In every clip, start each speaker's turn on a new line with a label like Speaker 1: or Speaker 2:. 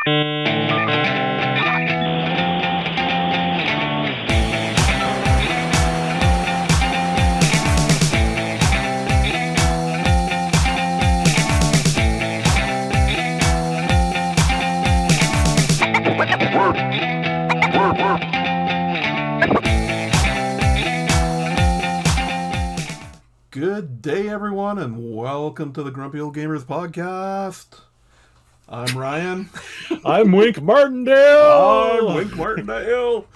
Speaker 1: Good day, everyone, and welcome to the Grumpy Old Gamers podcast. I'm Ryan.
Speaker 2: I'm Wink Martindale.
Speaker 1: I'm Wink Martindale.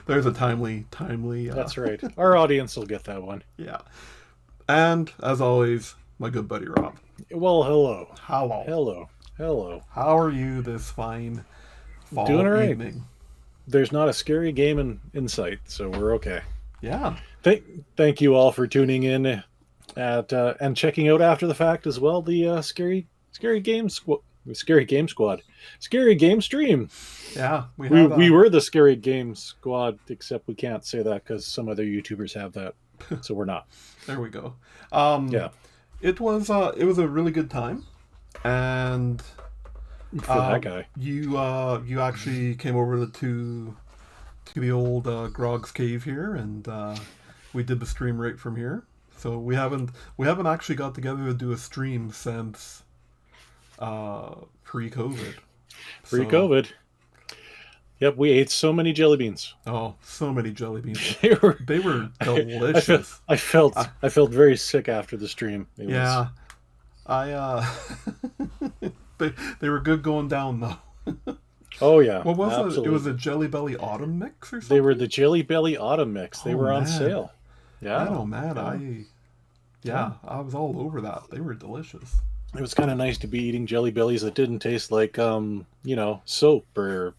Speaker 1: There's a timely.
Speaker 2: That's right. Our audience will get that one.
Speaker 1: Yeah. And as always, my good buddy Rob.
Speaker 2: Well, hello.
Speaker 1: Hello. How are you this fine fall
Speaker 2: Doing all right.
Speaker 1: evening?
Speaker 2: There's not a scary game in sight, so we're okay.
Speaker 1: Yeah.
Speaker 2: Thank you all for tuning in and checking out after the fact as well the Scary Game Squad, Scary Game Stream.
Speaker 1: Yeah,
Speaker 2: we were the Scary Game Squad, except we can't say that because some other YouTubers have that, so we're not.
Speaker 1: There we go.
Speaker 2: Yeah,
Speaker 1: it was a really good time, and
Speaker 2: for that guy,
Speaker 1: you actually came over to the old Grog's Cave here, and we did the stream right from here. So we haven't actually got together to do a stream since pre-COVID.
Speaker 2: Pre-COVID. Yep, we ate so many jelly beans.
Speaker 1: Oh, so many jelly beans.
Speaker 2: They
Speaker 1: were delicious.
Speaker 2: I felt very sick after the stream.
Speaker 1: Yeah. They were good going down though.
Speaker 2: Oh yeah.
Speaker 1: What was
Speaker 2: absolutely.
Speaker 1: it? It was a Jelly Belly Autumn Mix or something?
Speaker 2: They were the Jelly Belly Autumn Mix. They were on sale. Yeah.
Speaker 1: Oh man, I was all over that. They were delicious.
Speaker 2: It was kind of nice to be eating Jelly Bellies that didn't taste like soap or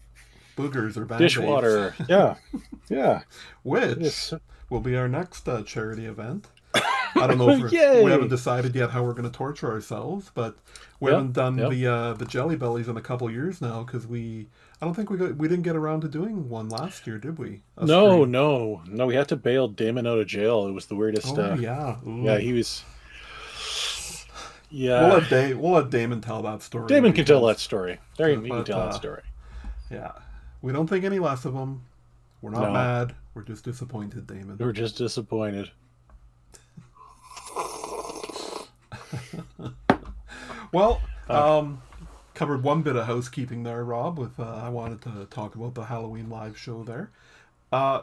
Speaker 1: boogers or
Speaker 2: dishwater. Yeah.
Speaker 1: Which will be our next charity event. I don't know if we haven't decided yet how we're going to torture ourselves, but we haven't done the Jelly Bellies in a couple years now because I don't think we didn't get around to doing one last year, did we?
Speaker 2: No. We had to bail Damon out of jail. It was the weirdest.
Speaker 1: Oh yeah. Ooh.
Speaker 2: Yeah, he was. Yeah.
Speaker 1: We'll let Damon tell that story.
Speaker 2: Damon can tell that story. He can tell that story.
Speaker 1: Yeah. We don't think any less of him. We're not mad. We're just disappointed, Damon.
Speaker 2: We're just disappointed.
Speaker 1: Well, covered one bit of housekeeping there, Rob, with I wanted to talk about the Halloween live show there.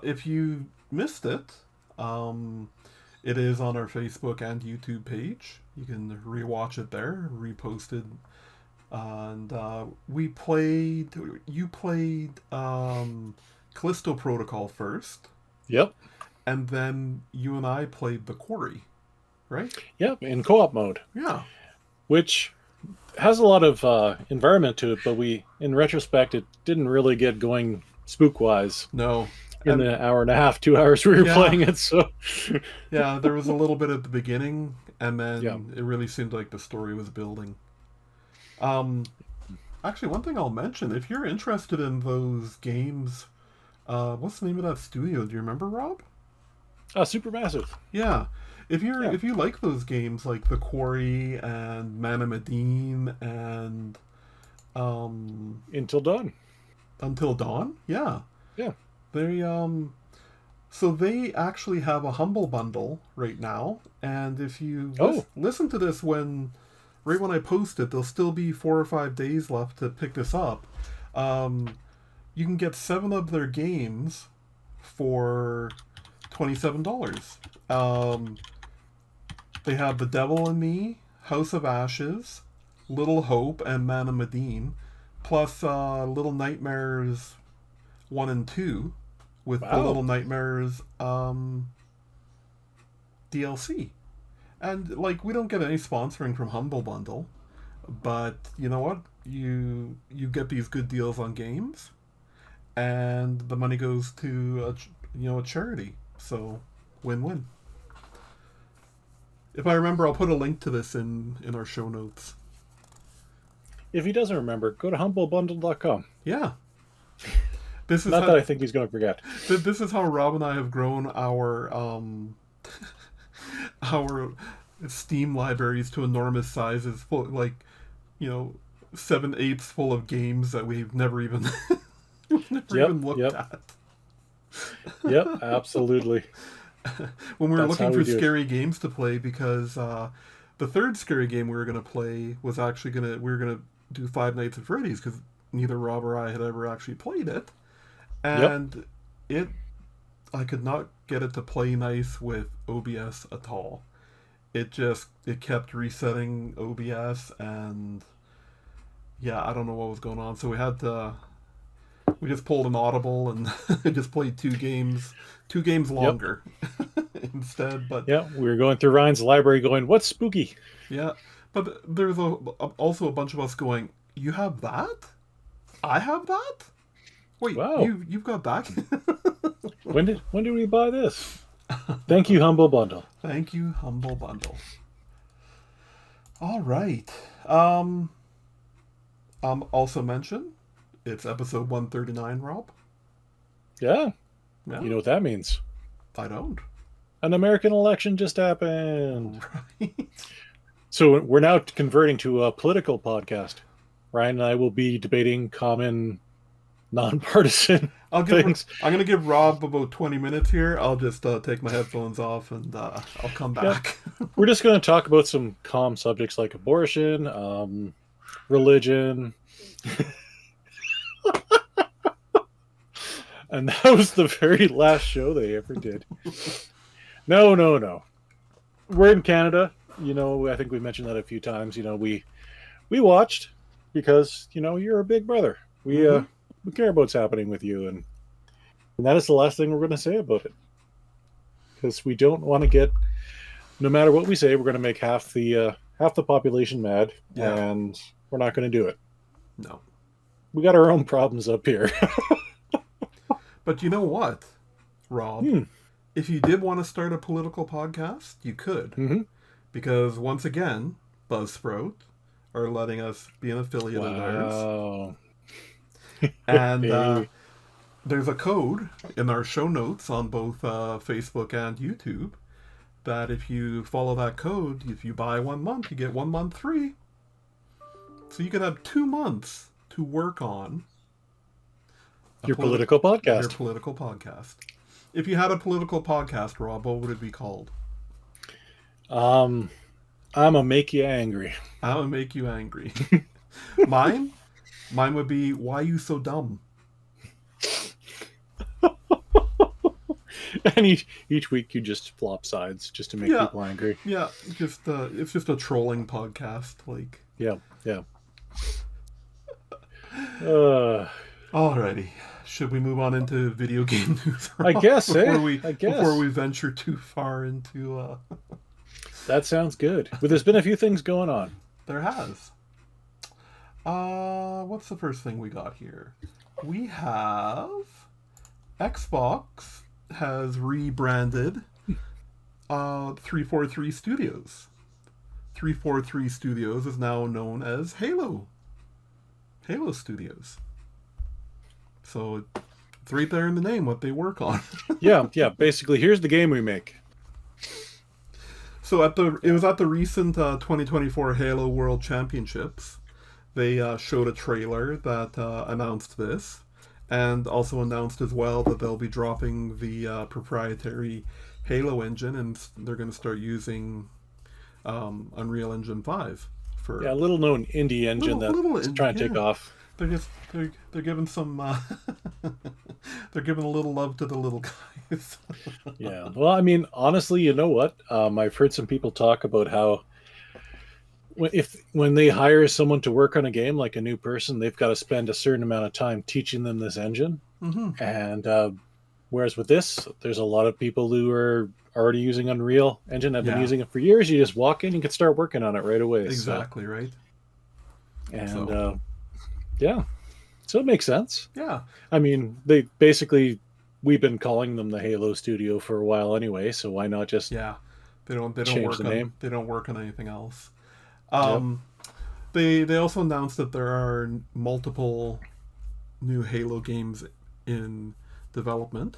Speaker 1: If you missed it, it is on our Facebook and YouTube page. You can rewatch it there, reposted. And you played Callisto Protocol first.
Speaker 2: Yep.
Speaker 1: And then you and I played The Quarry, right?
Speaker 2: Yep, in co-op mode.
Speaker 1: Yeah.
Speaker 2: Which has a lot of environment to it, but in retrospect, it didn't really get going spook-wise.
Speaker 1: No.
Speaker 2: In the hour and a half, 2 hours we were playing it, so...
Speaker 1: Yeah, there was a little bit at the beginning, and then it really seemed like the story was building. Actually, one thing I'll mention, if you're interested in those games, what's the name of that studio? Do you remember, Rob?
Speaker 2: Supermassive.
Speaker 1: Yeah. If you like those games like The Quarry and Man of Medine and
Speaker 2: Until Dawn,
Speaker 1: yeah. They so they actually have a Humble Bundle right now, and if you listen to this right when I post it, there'll still be 4 or 5 days left to pick this up. You can get 7 of their games for $27. They have The Devil in Me, House of Ashes, Little Hope, and Man of Medine, plus Little Nightmares 1 and 2 with the Little Nightmares DLC. And we don't get any sponsoring from Humble Bundle, but you know what? You get these good deals on games, and the money goes to a charity. So win-win. If I remember, I'll put a link to this in our show notes.
Speaker 2: If he doesn't remember, go to humblebundle.com.
Speaker 1: Yeah.
Speaker 2: This is not that I think he's going to forget.
Speaker 1: This is how Rob and I have grown our Steam libraries to enormous sizes. 7/8 full of games that we've never even even looked at.
Speaker 2: Yep, absolutely.
Speaker 1: When we were looking for scary games to play, because the third scary game we were going to play was actually we were going to do Five Nights at Freddy's, because neither Rob or I had ever actually played it, and I could not get it to play nice with OBS at all. It kept resetting OBS, and I don't know what was going on. So we just pulled an audible and just played two games longer instead. But
Speaker 2: we were going through Ryan's library going, what's spooky?
Speaker 1: Yeah, but there's also a bunch of us going, you have that? I have that? Wait, wow. You've got that?
Speaker 2: When did we buy this? Thank you, Humble Bundle.
Speaker 1: Thank you, Humble Bundle. All right. Also mention, it's episode 139, Rob.
Speaker 2: Yeah. You know what that means?
Speaker 1: I don't.
Speaker 2: An American election just happened.
Speaker 1: Right.
Speaker 2: So we're now converting to a political podcast. Ryan and I will be debating common, non-partisan things.
Speaker 1: I'm going to give Rob about 20 minutes here. I'll just take my headphones off and I'll come back.
Speaker 2: Yeah. We're just going to talk about some calm subjects like abortion, religion. And that was the very last show they ever did. No. We're in Canada. I think we mentioned that a few times. We watched because, you're a big brother. We care about what's happening with you. And that is the last thing we're going to say about it. Because we don't want to get, no matter what we say, we're going to make half the population mad. Yeah. And we're not going to do it.
Speaker 1: No.
Speaker 2: We got our own problems up here.
Speaker 1: But you know what, Rob? If you did want to start a political podcast, you could.
Speaker 2: Mm-hmm.
Speaker 1: Because once again, Buzzsprout are letting us be an affiliate of theirs. And there's a code in our show notes on both Facebook and YouTube that if you follow that code, if you buy 1 month, you get 1 month free. So you could have 2 months to work on
Speaker 2: your political podcast.
Speaker 1: Your political podcast. If you had a political podcast, Rob, what would it be called?
Speaker 2: I'ma make you angry.
Speaker 1: I'ma make you angry. Mine would be Why You So Dumb.
Speaker 2: And each week you just flop sides just to make people angry.
Speaker 1: Yeah, it's just a trolling podcast. Like
Speaker 2: yeah.
Speaker 1: Alrighty. Should we move on into video game news?
Speaker 2: I guess,
Speaker 1: before we venture too far into...
Speaker 2: That sounds good. But there's been a few things going on.
Speaker 1: There has. What's the first thing we got here? We have... Xbox has rebranded 343 Studios. 343 Studios is now known as Halo Studios. So it's right there in the name what they work on.
Speaker 2: yeah. Basically, here's the game we make.
Speaker 1: So it was at the recent 2024 Halo World Championships. They showed a trailer that announced this, and also announced as well that they'll be dropping the proprietary Halo engine, and they're going to start using Unreal Engine 5 for
Speaker 2: a little known indie engine that's trying to take off.
Speaker 1: They're giving some they're giving a little love to the little guys.
Speaker 2: Yeah. Well, I mean, honestly, you know what? I've heard some people talk about how when they hire someone to work on a game, like a new person, they've got to spend a certain amount of time teaching them this engine.
Speaker 1: Mm-hmm.
Speaker 2: And whereas with this, there's a lot of people who are already using Unreal Engine, have been using it for years. You just walk in, you can start working on it right away.
Speaker 1: Exactly, right.
Speaker 2: And so it makes sense.
Speaker 1: Yeah.
Speaker 2: I mean, we've been calling them the Halo Studio for a while anyway, so why not just
Speaker 1: they don't
Speaker 2: change
Speaker 1: work
Speaker 2: the
Speaker 1: on
Speaker 2: name.
Speaker 1: They don't work on anything else. They also announced that there are multiple new Halo games in development.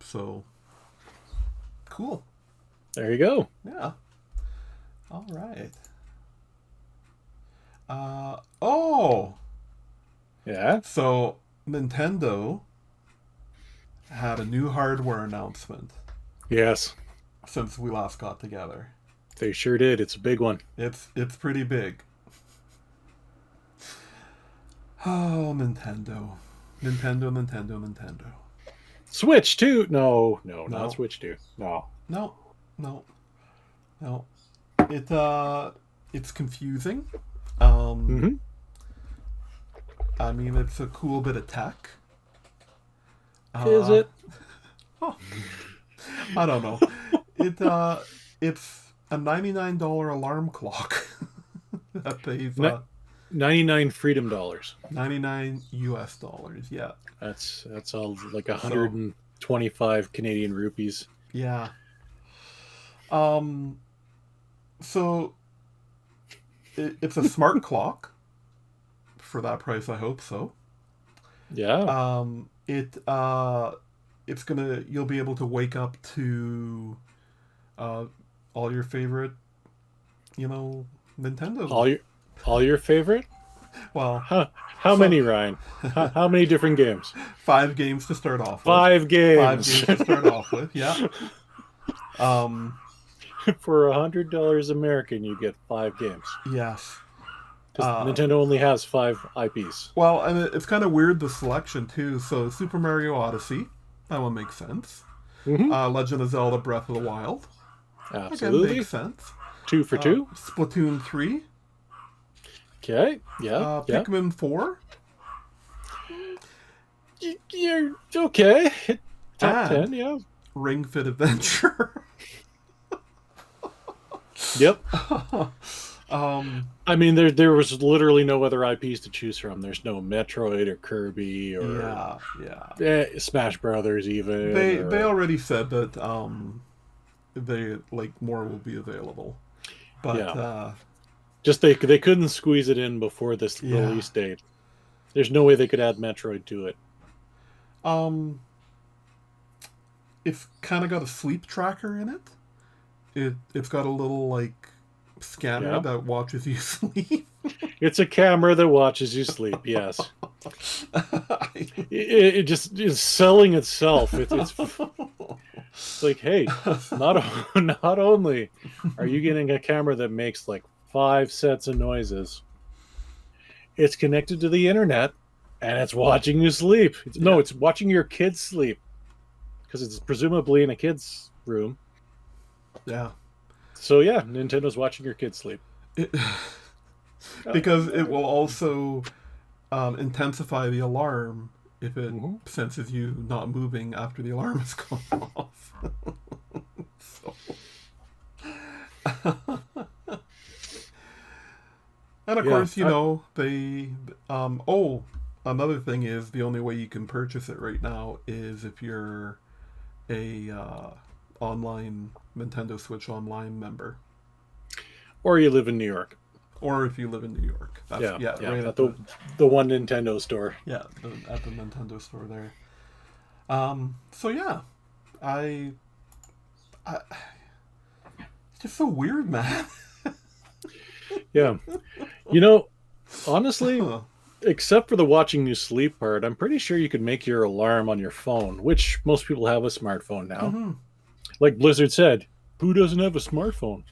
Speaker 1: So cool.
Speaker 2: There you go.
Speaker 1: Yeah. All right. Oh!
Speaker 2: Yeah?
Speaker 1: So, Nintendo had a new hardware announcement
Speaker 2: Yes.
Speaker 1: since we last got together.
Speaker 2: They sure did. It's a big one.
Speaker 1: It's pretty big. Oh, Nintendo. Nintendo.
Speaker 2: Switch 2? No,
Speaker 1: No.
Speaker 2: not Switch 2. No.
Speaker 1: No. It's confusing.
Speaker 2: Mm-hmm.
Speaker 1: I mean, it's a cool bit of tech.
Speaker 2: Is it?
Speaker 1: Oh, I don't know. It's a $99 alarm clock that they've
Speaker 2: 99 freedom dollars.
Speaker 1: 99 US dollars. Yeah.
Speaker 2: That's all like 125 Canadian rupees.
Speaker 1: Yeah. So it's a smart clock. For that price, I hope so.
Speaker 2: Yeah.
Speaker 1: You'll be able to wake up to all your favorite, Nintendo.
Speaker 2: All your favorite?
Speaker 1: Well,
Speaker 2: how many, Ryan? How many different games?
Speaker 1: 5 games to start off with.
Speaker 2: 5 games.
Speaker 1: 5 games to start off with. Yeah.
Speaker 2: For $100 American, you get 5 games.
Speaker 1: Yes.
Speaker 2: Nintendo only has 5 IPs.
Speaker 1: Well, and it's kind of weird, the selection too. So Super Mario Odyssey, that one makes sense.
Speaker 2: Mm-hmm.
Speaker 1: Legend of Zelda: Breath of the Wild,
Speaker 2: Absolutely,
Speaker 1: again, makes sense.
Speaker 2: 2 for 2.
Speaker 1: Splatoon 3.
Speaker 2: Okay, yeah.
Speaker 1: Pikmin 4.
Speaker 2: You're okay. Top 10, yeah.
Speaker 1: Ring Fit Adventure.
Speaker 2: Yep. I mean, there was literally no other IPs to choose from. There's no Metroid or Kirby or Smash Brothers even.
Speaker 1: They already said that more will be available, but
Speaker 2: just they couldn't squeeze it in before this release date. There's no way they could add Metroid to it.
Speaker 1: It's kind of got a sleep tracker in it. It's got a little scanner that watches you sleep.
Speaker 2: It's a camera that watches you sleep. Yes. It just is selling itself. It's like, hey, not only are you getting a camera that makes 5 sets of noises, it's connected to the internet and it's watching you sleep. It's watching your kids sleep because it's presumably in a kid's room.
Speaker 1: Yeah.
Speaker 2: So yeah, Nintendo's watching your kids sleep.
Speaker 1: Because it will also intensify the alarm if it senses you not moving after the alarm has gone off. And of course, they... another thing is the only way you can purchase it right now is if you're a online Nintendo Switch Online member.
Speaker 2: Or you live in New York.
Speaker 1: Or if you live in New York. Right
Speaker 2: at the one Nintendo store.
Speaker 1: Yeah, at the Nintendo store there. So yeah, it's just so weird, man.
Speaker 2: Yeah. Honestly, except for the watching you sleep part, I'm pretty sure you could make your alarm on your phone, which most people have a smartphone now.
Speaker 1: Mm-hmm.
Speaker 2: Like Blizzard said, who doesn't have a smartphone?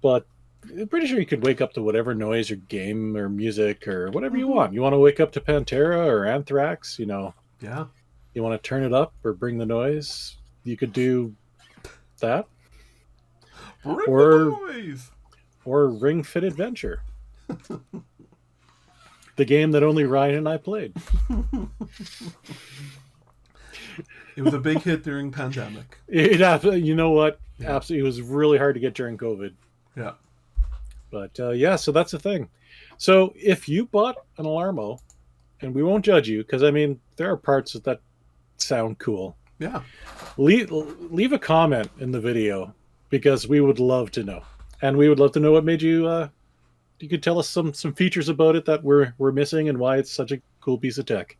Speaker 2: But I'm pretty sure you could wake up to whatever noise or game or music or whatever you want. You want to wake up to Pantera or Anthrax,
Speaker 1: Yeah.
Speaker 2: You want to turn it up or bring the noise, you could do that.
Speaker 1: Bring the noise!
Speaker 2: Or Ring Fit Adventure. The game that only Ryan and I played.
Speaker 1: It was a big hit during pandemic.
Speaker 2: You know what? Yeah. Absolutely. It was really hard to get during COVID.
Speaker 1: Yeah.
Speaker 2: But so that's the thing. So if you bought an Alarmo, and we won't judge you, because there are parts that sound cool.
Speaker 1: Yeah.
Speaker 2: Leave a comment in the video, because we would love to know. And we would love to know what made you you could tell us some features about it that we're missing and why it's such a cool piece of tech.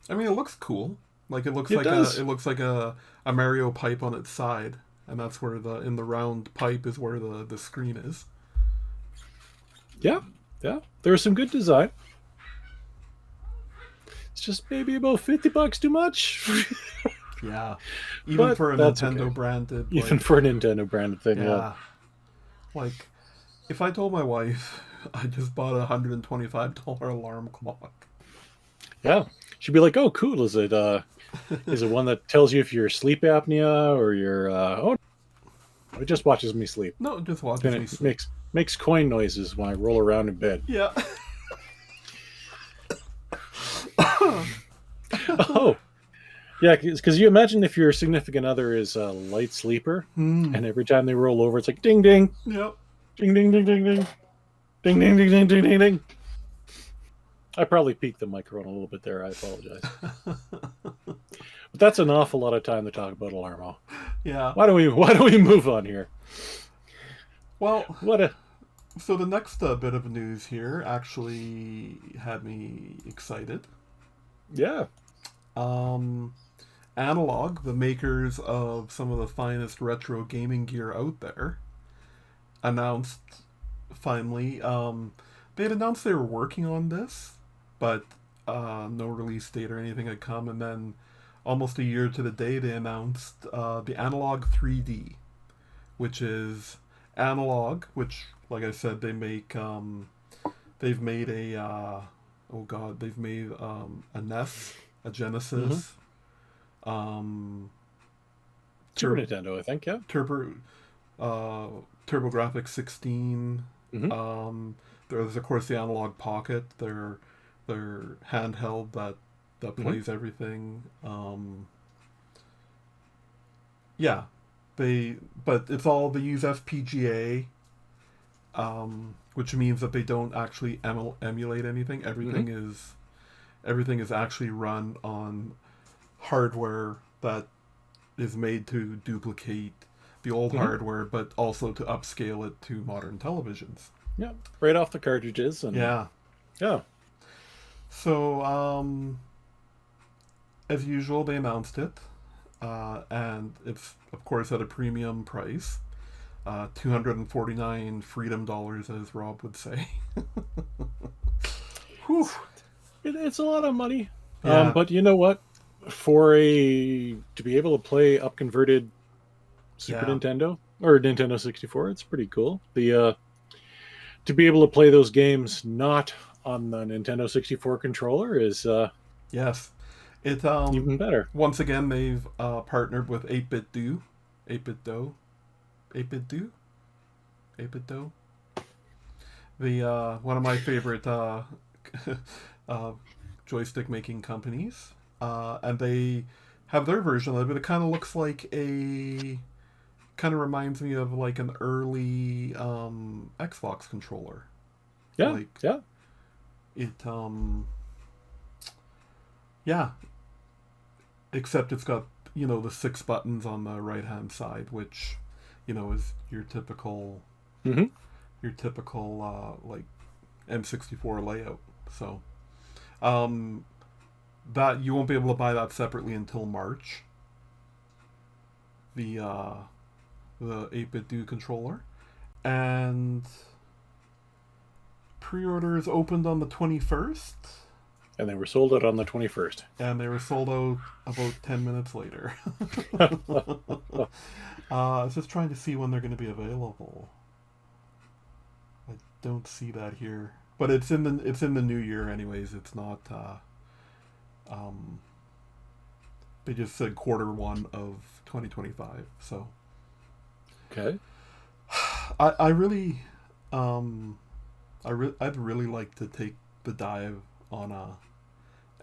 Speaker 1: It looks cool. It looks like a Mario pipe on its side, and that's where in the round pipe is where the screen is.
Speaker 2: Yeah, yeah. There's some good design. It's just maybe about $50 too much.
Speaker 1: Yeah. Even
Speaker 2: But
Speaker 1: for a
Speaker 2: that's okay.
Speaker 1: Nintendo branded,
Speaker 2: Even
Speaker 1: like,
Speaker 2: for a Nintendo branded thing, yeah.
Speaker 1: yeah. Like, if I told my wife I just bought a $125 alarm clock.
Speaker 2: Yeah. She'd be like, "Oh, cool. Is it one that tells you if you're sleep apnea or you're oh, it just watches me sleep.
Speaker 1: No, it just
Speaker 2: Then
Speaker 1: watches me
Speaker 2: it
Speaker 1: sleep.
Speaker 2: makes coin noises when I roll around in bed."
Speaker 1: Yeah.
Speaker 2: Oh, yeah, because you imagine if your significant other is a light sleeper, and every time they roll over, it's like ding ding,
Speaker 1: Yep.
Speaker 2: ding ding ding ding ding, ding ding ding ding ding ding ding. I probably peaked the microphone a little bit there. I apologize, but that's an awful lot of time to talk about Alarmo.
Speaker 1: Yeah.
Speaker 2: Why don't we move on here?
Speaker 1: Well,
Speaker 2: What a
Speaker 1: so the next bit of news here actually had me excited.
Speaker 2: yeah.
Speaker 1: Um, Analogue, the makers of some of the finest retro gaming gear out there, announced finally. They had announced they were working on this, but no release date or anything had come. And then, almost a year to the day, they announced the Analog 3D, which is Analog, which, like I said, they make. They've made a. Oh God, they've made a NES, a Genesis, um,
Speaker 2: Super
Speaker 1: Tur-
Speaker 2: Nintendo, I think. Yeah.
Speaker 1: Turbo, uh, TurboGrafx 16.
Speaker 2: Mm-hmm.
Speaker 1: There's of course the Analog Pocket. Their handheld that
Speaker 2: Mm-hmm.
Speaker 1: plays everything. Yeah, they but it's all they use FPGA, which means that they don't actually emulate anything.
Speaker 2: Mm-hmm.
Speaker 1: Everything is actually run on hardware that is made to duplicate the old
Speaker 2: Mm-hmm.
Speaker 1: hardware, but also to upscale it to modern televisions.
Speaker 2: Yeah. Right off the cartridges, and
Speaker 1: Yeah.
Speaker 2: yeah.
Speaker 1: So, as usual, they announced it, and it's of course at a premium price, 249 freedom dollars, as Rob would say. Whew.
Speaker 2: It's a lot of money.
Speaker 1: Yeah.
Speaker 2: But you know what? To be able to play upconverted Super
Speaker 1: Yeah.
Speaker 2: Nintendo or Nintendo 64, it's pretty cool. The To be able to play those games not on the Nintendo 64 controller is
Speaker 1: Yes. It
Speaker 2: even better.
Speaker 1: once again they've partnered with 8-bit Do, 8-bit Do, 8-bit Do, 8-bit Do. The one of my favorite uh, joystick making companies, and they have their version of it. But it kind of looks like kind of reminds me of like an early Xbox controller.
Speaker 2: Yeah,
Speaker 1: Like
Speaker 2: yeah.
Speaker 1: it, yeah. Except it's got the 6 buttons on the right hand side, which is
Speaker 2: Mm-hmm.
Speaker 1: your typical like M64 layout. So um, that you won't be able to buy that separately until March. The 8-bit Do controller, and pre-orders opened on the 21st,
Speaker 2: And they were sold out on the 21st.
Speaker 1: and they were sold out about 10 minutes later. I was just trying to see when they're going to be available. I don't see that here, but it's in the new year anyways. It's not. Um, they just said Q1 of 2025. So
Speaker 2: Okay.
Speaker 1: I really I'd really like to take the dive on a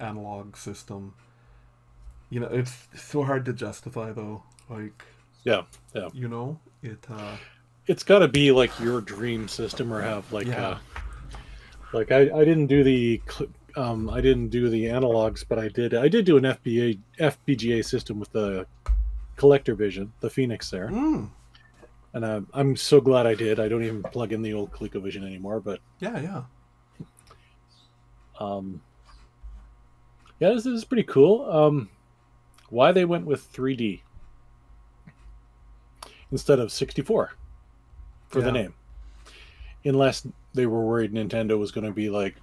Speaker 1: analog system. It's so hard to justify though. Like,
Speaker 2: Yeah, yeah.
Speaker 1: it.
Speaker 2: It's got to be like your dream system, or have
Speaker 1: Yeah.
Speaker 2: I didn't do I didn't do the analogs, but I did do an FPGA system with the Collector Vision, the Phoenix there,
Speaker 1: Mm.
Speaker 2: and I'm so glad I did. I don't even plug in the old ColecoVision anymore, but
Speaker 1: Yeah. Yeah.
Speaker 2: um, yeah, this is pretty cool. Why they went with 3D instead of 64 for the
Speaker 1: Yeah.
Speaker 2: name, unless they were worried Nintendo was going to be like,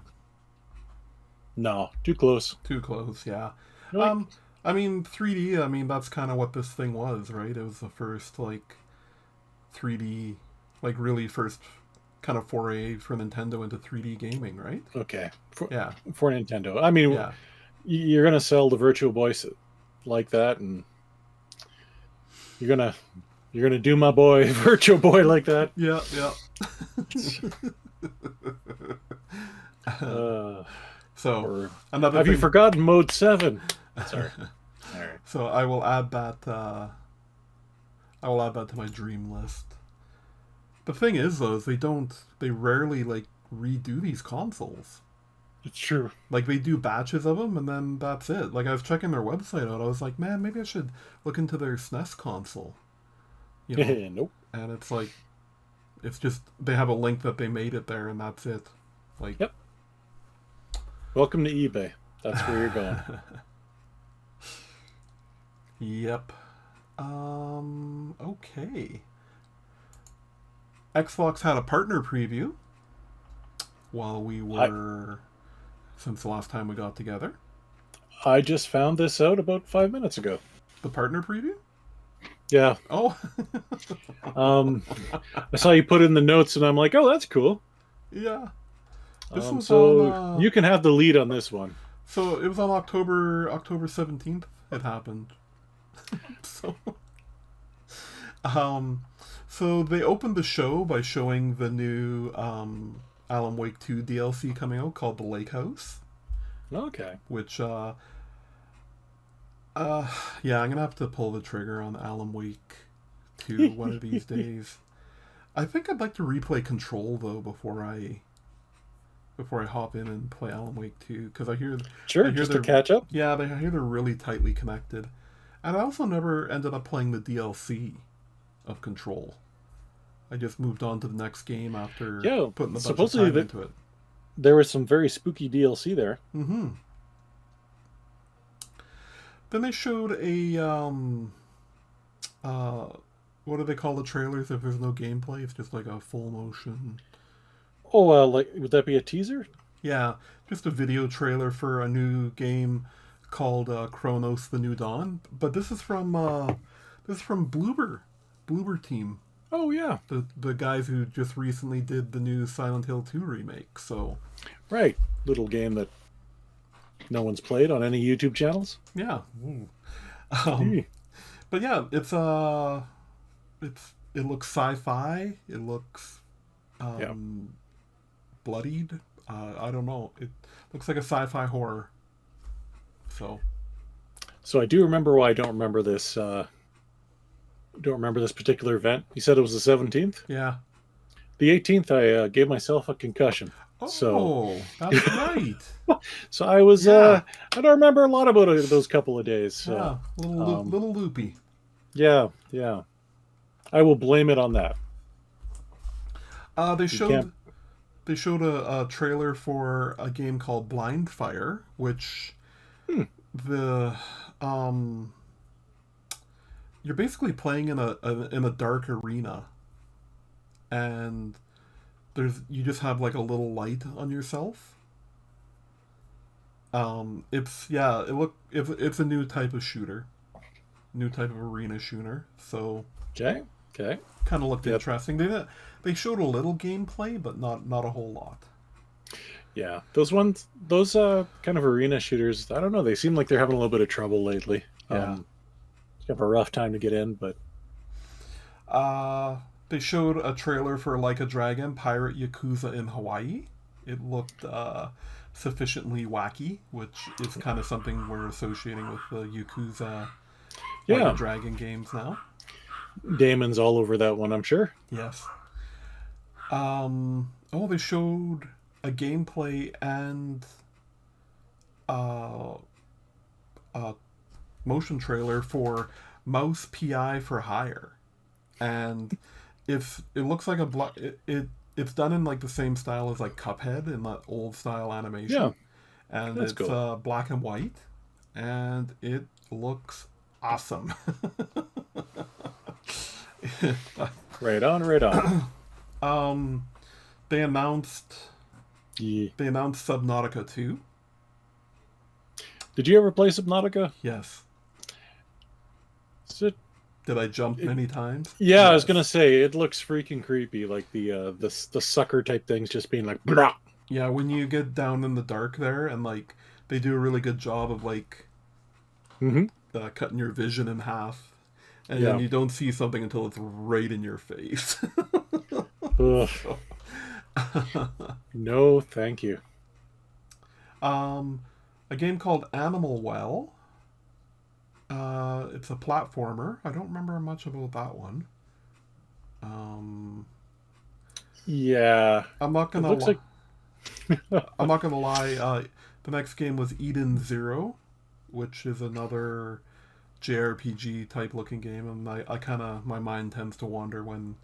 Speaker 2: no, too close.
Speaker 1: Too close, yeah.
Speaker 2: Like,
Speaker 1: I mean, 3D, I mean, that's kind of what this thing was, right? It was the first, like, 3D, like, really first kind of foray for Nintendo into 3D gaming, right?
Speaker 2: okay,
Speaker 1: Yeah.
Speaker 2: for Nintendo. I mean,
Speaker 1: Yeah.
Speaker 2: you're going to sell the Virtual Boy like that, and you're gonna do my boy Virtual Boy like that.
Speaker 1: Yeah, yeah. So another
Speaker 2: have
Speaker 1: thing,
Speaker 2: you forgotten Mode 7? Sorry. All right.
Speaker 1: So I will add that. I will add that to my dream list. The thing is, though, is they rarely like redo these consoles.
Speaker 2: It's true.
Speaker 1: Like they do batches of them, and then that's it. Like I was checking their website out, I was like, man, maybe I should look into their SNES console. You know?
Speaker 2: Nope.
Speaker 1: And it's like, it's just they have a link that they made it there, and that's it. Like,
Speaker 2: yep. Welcome to eBay. That's where you're going.
Speaker 1: Yep. Okay. Xbox had a partner preview while we were since the last time we got together.
Speaker 2: I just found this out about 5 minutes ago.
Speaker 1: The partner preview?
Speaker 2: Yeah.
Speaker 1: Oh.
Speaker 2: I saw you put in the notes, and I'm like, oh, that's cool.
Speaker 1: Yeah. This was
Speaker 2: so
Speaker 1: on,
Speaker 2: you can have the lead on this one.
Speaker 1: So it was on October 17th. It happened. So they opened the show by showing the new Alan Wake 2 DLC coming out called The Lake House.
Speaker 2: Okay.
Speaker 1: Which yeah, I'm gonna have to pull the trigger on Alan Wake 2 one of these days. I think I'd like to replay Control though before I hop in and play Alan Wake 2, because I hear
Speaker 2: just to catch up.
Speaker 1: Yeah, I hear they're really tightly connected, and I also never ended up playing the DLC of Control. I just moved on to the next game after putting a bunch of time into it.
Speaker 2: There was some very spooky DLC there.
Speaker 1: Mm-hmm. Then they showed a what do they call the trailers if there's no gameplay? It's just like a full motion.
Speaker 2: Oh, like would that be a teaser?
Speaker 1: Yeah, just a video trailer for a new game called Chronos: The New Dawn. But this is from Bloober team.
Speaker 2: Oh yeah,
Speaker 1: the guys who just recently did the new Silent Hill 2 remake. So
Speaker 2: right, little game that no one's played on any YouTube channels.
Speaker 1: Yeah. But yeah, it looks sci-fi. It looks bloodied. I don't know. It looks like a sci-fi horror. So
Speaker 2: I do remember why I don't remember this. Don't remember this particular event. You said it was the 17th?
Speaker 1: Yeah.
Speaker 2: The 18th, I gave myself a concussion.
Speaker 1: Oh, that's right.
Speaker 2: So I was, I don't remember a lot about those couple of days. So,
Speaker 1: yeah, little loopy.
Speaker 2: Yeah. I will blame it on that.
Speaker 1: They showed a trailer for a game called Blind Fire, which you're basically playing in a dark arena, and you just have like a little light on yourself. It's a new type of shooter, new type of arena shooter. So
Speaker 2: okay,
Speaker 1: kind of looked interesting. They showed a little gameplay, but not a whole lot.
Speaker 2: Yeah, those kind of arena shooters, I don't know. They seem like they're having a little bit of trouble lately.
Speaker 1: Yeah.
Speaker 2: Have a rough time to get in, but
Speaker 1: they showed a trailer for Like a Dragon Pirate Yakuza in Hawaii. It looked sufficiently wacky, which is kind of something we're associating with the Yakuza Like a Dragon games now.
Speaker 2: Damon's all over that one, I'm sure.
Speaker 1: Yes. They showed a gameplay and motion trailer for Mouse PI for Hire, and it looks like it's done in like the same style as like Cuphead in that old style animation, and it's cool. Black and white, and it looks awesome.
Speaker 2: Right on.
Speaker 1: they announced
Speaker 2: Yeah.
Speaker 1: they announced Subnautica 2.
Speaker 2: Did you ever play Subnautica?
Speaker 1: Yes.
Speaker 2: Is it,
Speaker 1: Did I jump many times?
Speaker 2: yeah, I was
Speaker 1: Yes.
Speaker 2: gonna say it looks freaking creepy, like the sucker type things just being like, blah.
Speaker 1: Yeah, when you get down in the dark there, and like they do a really good job of like
Speaker 2: Mm-hmm.
Speaker 1: cutting your vision in half, and then
Speaker 2: Yeah.
Speaker 1: you don't see something until it's right in your face.
Speaker 2: Ugh.
Speaker 1: So,
Speaker 2: No, thank you.
Speaker 1: um, a game called Animal Well. It's a platformer. I don't remember much about that one. Um,
Speaker 2: Yeah,
Speaker 1: I'm not
Speaker 2: it
Speaker 1: gonna
Speaker 2: looks
Speaker 1: li-
Speaker 2: like.
Speaker 1: I'm not gonna lie. The next game was Eden Zero, which is another JRPG type looking game, and I kind of my mind tends to wander when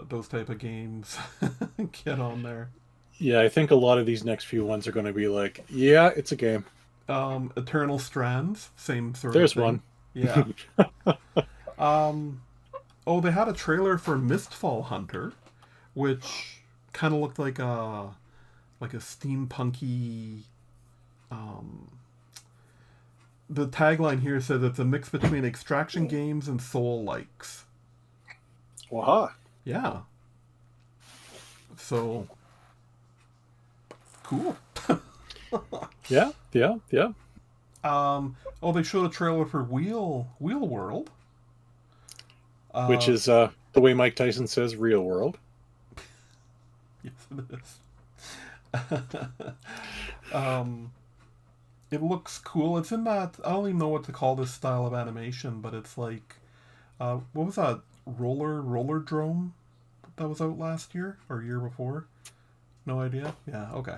Speaker 1: those type of games get on there.
Speaker 2: Yeah, I think a lot of these next few ones are going to be like, yeah, it's a game.
Speaker 1: Eternal Strands, same sort of
Speaker 2: There's
Speaker 1: thing.
Speaker 2: one.
Speaker 1: Yeah. Um, oh, they had a trailer for Mistfall Hunter, which kind of looked like a steampunky. Um, the tagline here says it's a mix between extraction games and soul likes.
Speaker 2: Waha.
Speaker 1: Yeah. So cool.
Speaker 2: Yeah, yeah, yeah.
Speaker 1: Oh, they showed a trailer for Wheel World.
Speaker 2: Which is the way Mike Tyson says, real world.
Speaker 1: Yes, it is. um, it looks cool. It's in that I don't even know what to call this style of animation, but it's like, what was that roller drome that was out last year or year before? No idea. Yeah, okay.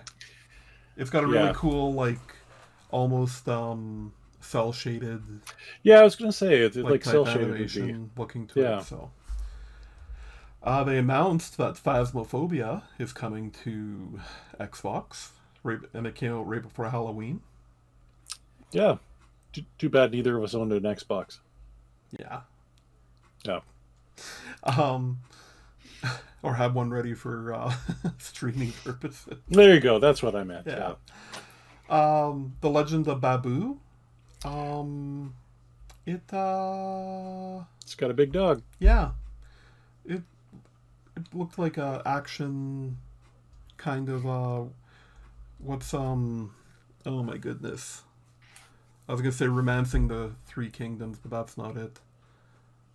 Speaker 1: It's got a really
Speaker 2: Yeah.
Speaker 1: cool like almost cell shaded
Speaker 2: Yeah, I was going to say, it's like
Speaker 1: type
Speaker 2: cell shaded would be.
Speaker 1: animation looking to it.
Speaker 2: Yeah.
Speaker 1: So they announced that Phasmophobia is coming to Xbox, and it came out right before Halloween.
Speaker 2: Yeah. Too bad neither of us owned an Xbox.
Speaker 1: Yeah.
Speaker 2: Yeah.
Speaker 1: Um, or have one ready for streaming purposes.
Speaker 2: There you go. That's what I meant.
Speaker 1: Yeah.
Speaker 2: Yeah.
Speaker 1: The Legend of Babu. It
Speaker 2: It's got a big dog.
Speaker 1: yeah. It it looked like a action kind of what's oh my goodness. I was gonna say Romancing the Three Kingdoms, but that's not it.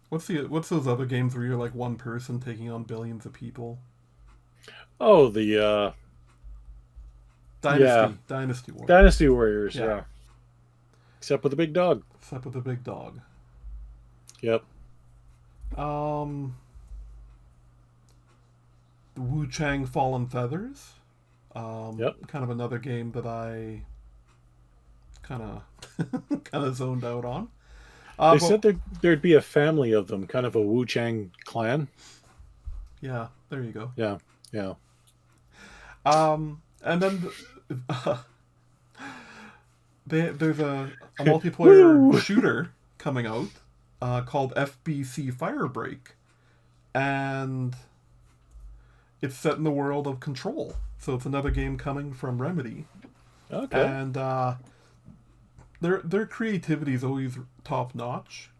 Speaker 1: What's those other games where you're like one person taking on billions of people?
Speaker 2: Oh, the yeah.
Speaker 1: Dynasty Warriors.
Speaker 2: Dynasty Warriors,
Speaker 1: Yeah.
Speaker 2: yeah. Except with a big dog.
Speaker 1: Except with a big dog.
Speaker 2: Yep.
Speaker 1: Wu Chang Fallen Feathers.
Speaker 2: Yep.
Speaker 1: Kind of another game that I kind of zoned out on.
Speaker 2: They said there'd be a family of them, kind of a Wu Chang clan.
Speaker 1: Yeah, there you go.
Speaker 2: Yeah, yeah.
Speaker 1: And then there's a multiplayer shooter coming out called FBC Firebreak, and it's set in the world of Control. So it's another game coming from Remedy.
Speaker 2: Okay.
Speaker 1: And their creativity is always top notch,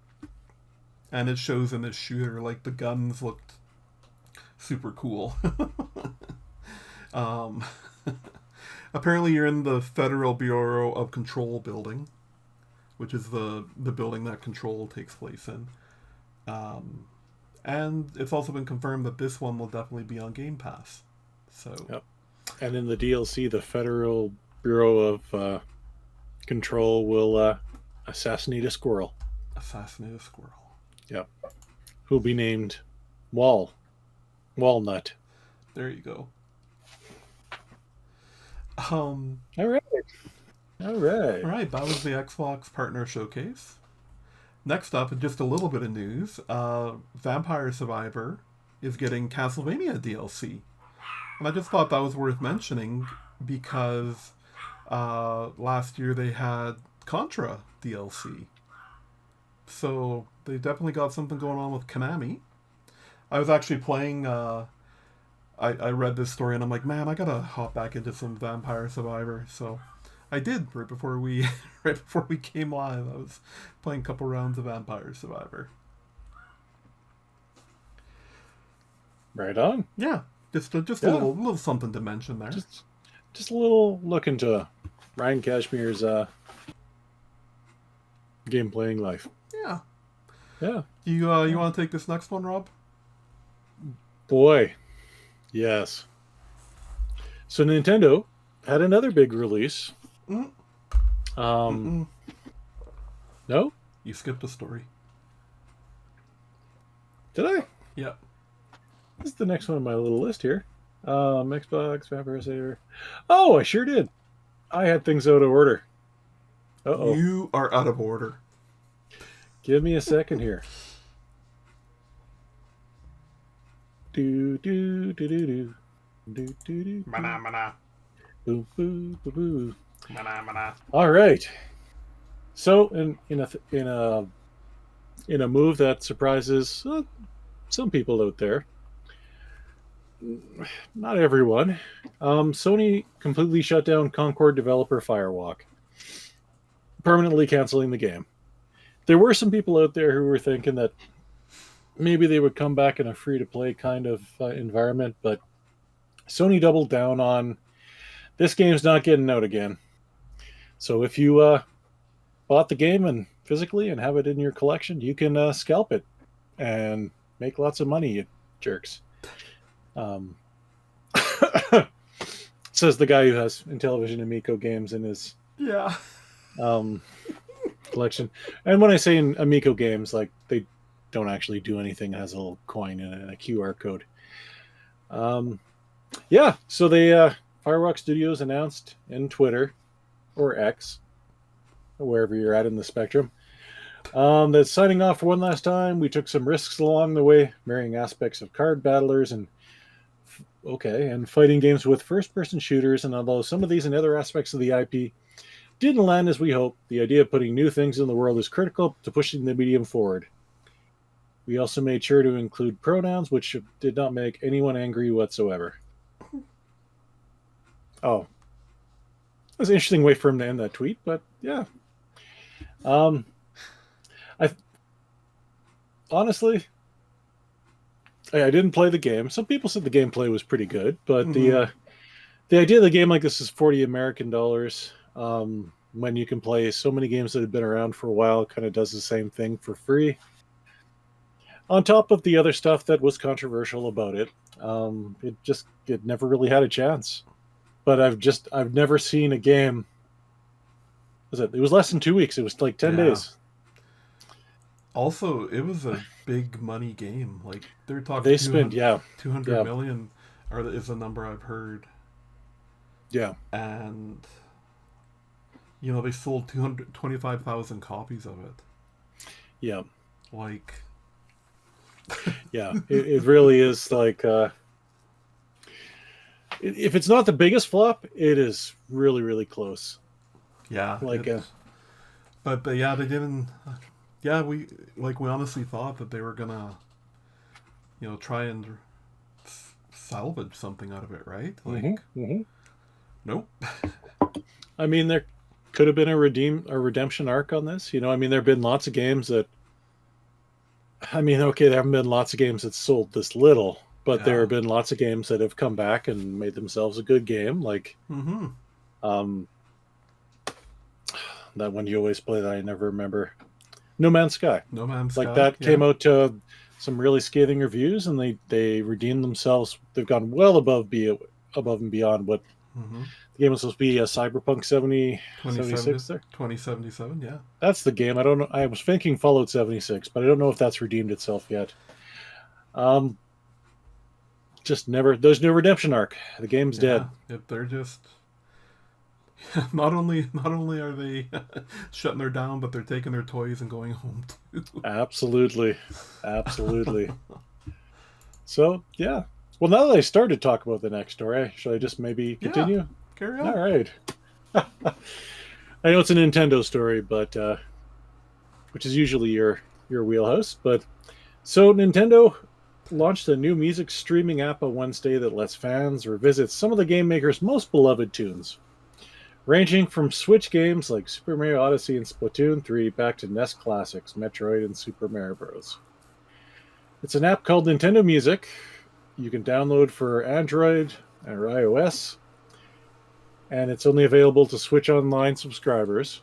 Speaker 1: and it shows in this shooter. Like the guns looked super cool. Apparently, you're in the Federal Bureau of Control building, which is the building that Control takes place in. And it's also been confirmed that this one will definitely be on Game Pass. So.
Speaker 2: Yep. And in the DLC, the Federal Bureau of Control will assassinate a squirrel.
Speaker 1: Assassinate a squirrel.
Speaker 2: Yep. Who'll be named Walnut.
Speaker 1: There you go.
Speaker 2: All right. All right.
Speaker 1: All right, that was the Xbox Partner Showcase. Next up, just a little bit of news. Vampire Survivor is getting Castlevania DLC. And I just thought that was worth mentioning because last year they had Contra DLC. So they definitely got something going on with Konami. I was actually playing I read this story and I'm like, man, I gotta hop back into some Vampire Survivor. So I did right before we right before we came live. I was playing a couple rounds of Vampire Survivor.
Speaker 2: Right on.
Speaker 1: Yeah, just a little something to mention there.
Speaker 2: Just a little look into Ryan Cashmere's game playing life.
Speaker 1: Yeah.
Speaker 2: Yeah.
Speaker 1: You want to take this next one, Rob?
Speaker 2: Boy, yes. So Nintendo had another big release. No?
Speaker 1: You skipped a story.
Speaker 2: Did I?
Speaker 1: Yeah.
Speaker 2: This is the next one on my little list here. Xbox, Vampire Saver. Oh, I sure did. I had things out of order. Uh-oh.
Speaker 1: You are out of order.
Speaker 2: Give me a second here. Do do do do do do do do.
Speaker 1: Mana mana.
Speaker 2: Boo boo boo boo.
Speaker 1: Mana mana.
Speaker 2: All right. So in a move that surprises some people out there, not everyone, Sony completely shut down Concord developer Firewalk, permanently canceling the game. There were some people out there who were thinking that maybe they would come back in a free-to-play kind of environment, but Sony doubled down on this game's not getting out again. So if you bought the game and physically and have it in your collection, you can scalp it and make lots of money, you jerks. Says the guy who has Intellivision Amico games in his collection. And when I say in Amico games, like they don't actually do anything. It has a little coin and a QR code. So they Firewalk Studios announced in Twitter or X, wherever you're at in the spectrum, that signing off for one last time. We took some risks along the way, marrying aspects of card battlers and fighting games with first-person shooters. And although some of these and other aspects of the IP didn't land as we hoped, the idea of putting new things in the world is critical to pushing the medium forward. We also made sure to include pronouns, which did not make anyone angry whatsoever. Oh. That was an interesting way for him to end that tweet, but yeah. Honestly, I didn't play the game. Some people said the gameplay was pretty good, but the idea of the game like this is $40 American when you can play so many games that have been around for a while, kind of does the same thing for free. On top of the other stuff that was controversial about it, it never really had a chance. But I've never seen a game. It was less than 2 weeks. It was like 10 days.
Speaker 1: Also, it was a big money game. Like they're talking.
Speaker 2: They spent
Speaker 1: 200 million, is the number I've heard.
Speaker 2: Yeah,
Speaker 1: and they sold 225,000 copies of it.
Speaker 2: Yeah,
Speaker 1: like.
Speaker 2: Yeah, it really is like. If it's not the biggest flop, it is really, really close.
Speaker 1: Yeah,
Speaker 2: like,
Speaker 1: but yeah, they didn't. Yeah, we honestly thought that they were gonna, try and salvage something out of it, right? Like, nope.
Speaker 2: I mean, there could have been a redemption arc on this. There have been lots of games that. There haven't been lots of games that sold this little. But there have been lots of games that have come back and made themselves a good game. Like, that one you always play that I never remember. No Man's Sky.
Speaker 1: No Man's Sky.
Speaker 2: Like, that came out to some really scathing reviews, and they redeemed themselves. They've gone well above and beyond what the game was supposed to be. Cyberpunk 2076 there?
Speaker 1: 2077, yeah.
Speaker 2: That's the game. I don't know. I was thinking Fallout 76, but I don't know if that's redeemed itself yet. Just never. There's no redemption arc. The game's dead.
Speaker 1: Yep, they're just. Not only are they shutting her down, but they're taking their toys and going home too.
Speaker 2: Absolutely. So yeah. Well, now that I started to talk about the next story, should I just maybe continue?
Speaker 1: Yeah, carry on.
Speaker 2: All right. I know it's a Nintendo story, but which is usually your wheelhouse. But so Nintendo launched a new music streaming app on Wednesday that lets fans revisit some of the game maker's most beloved tunes, ranging from Switch games like Super Mario Odyssey and Splatoon 3 back to NES classics Metroid and Super Mario Bros. It's an app called Nintendo Music. You can download for Android or iOS, and it's only available to Switch Online subscribers.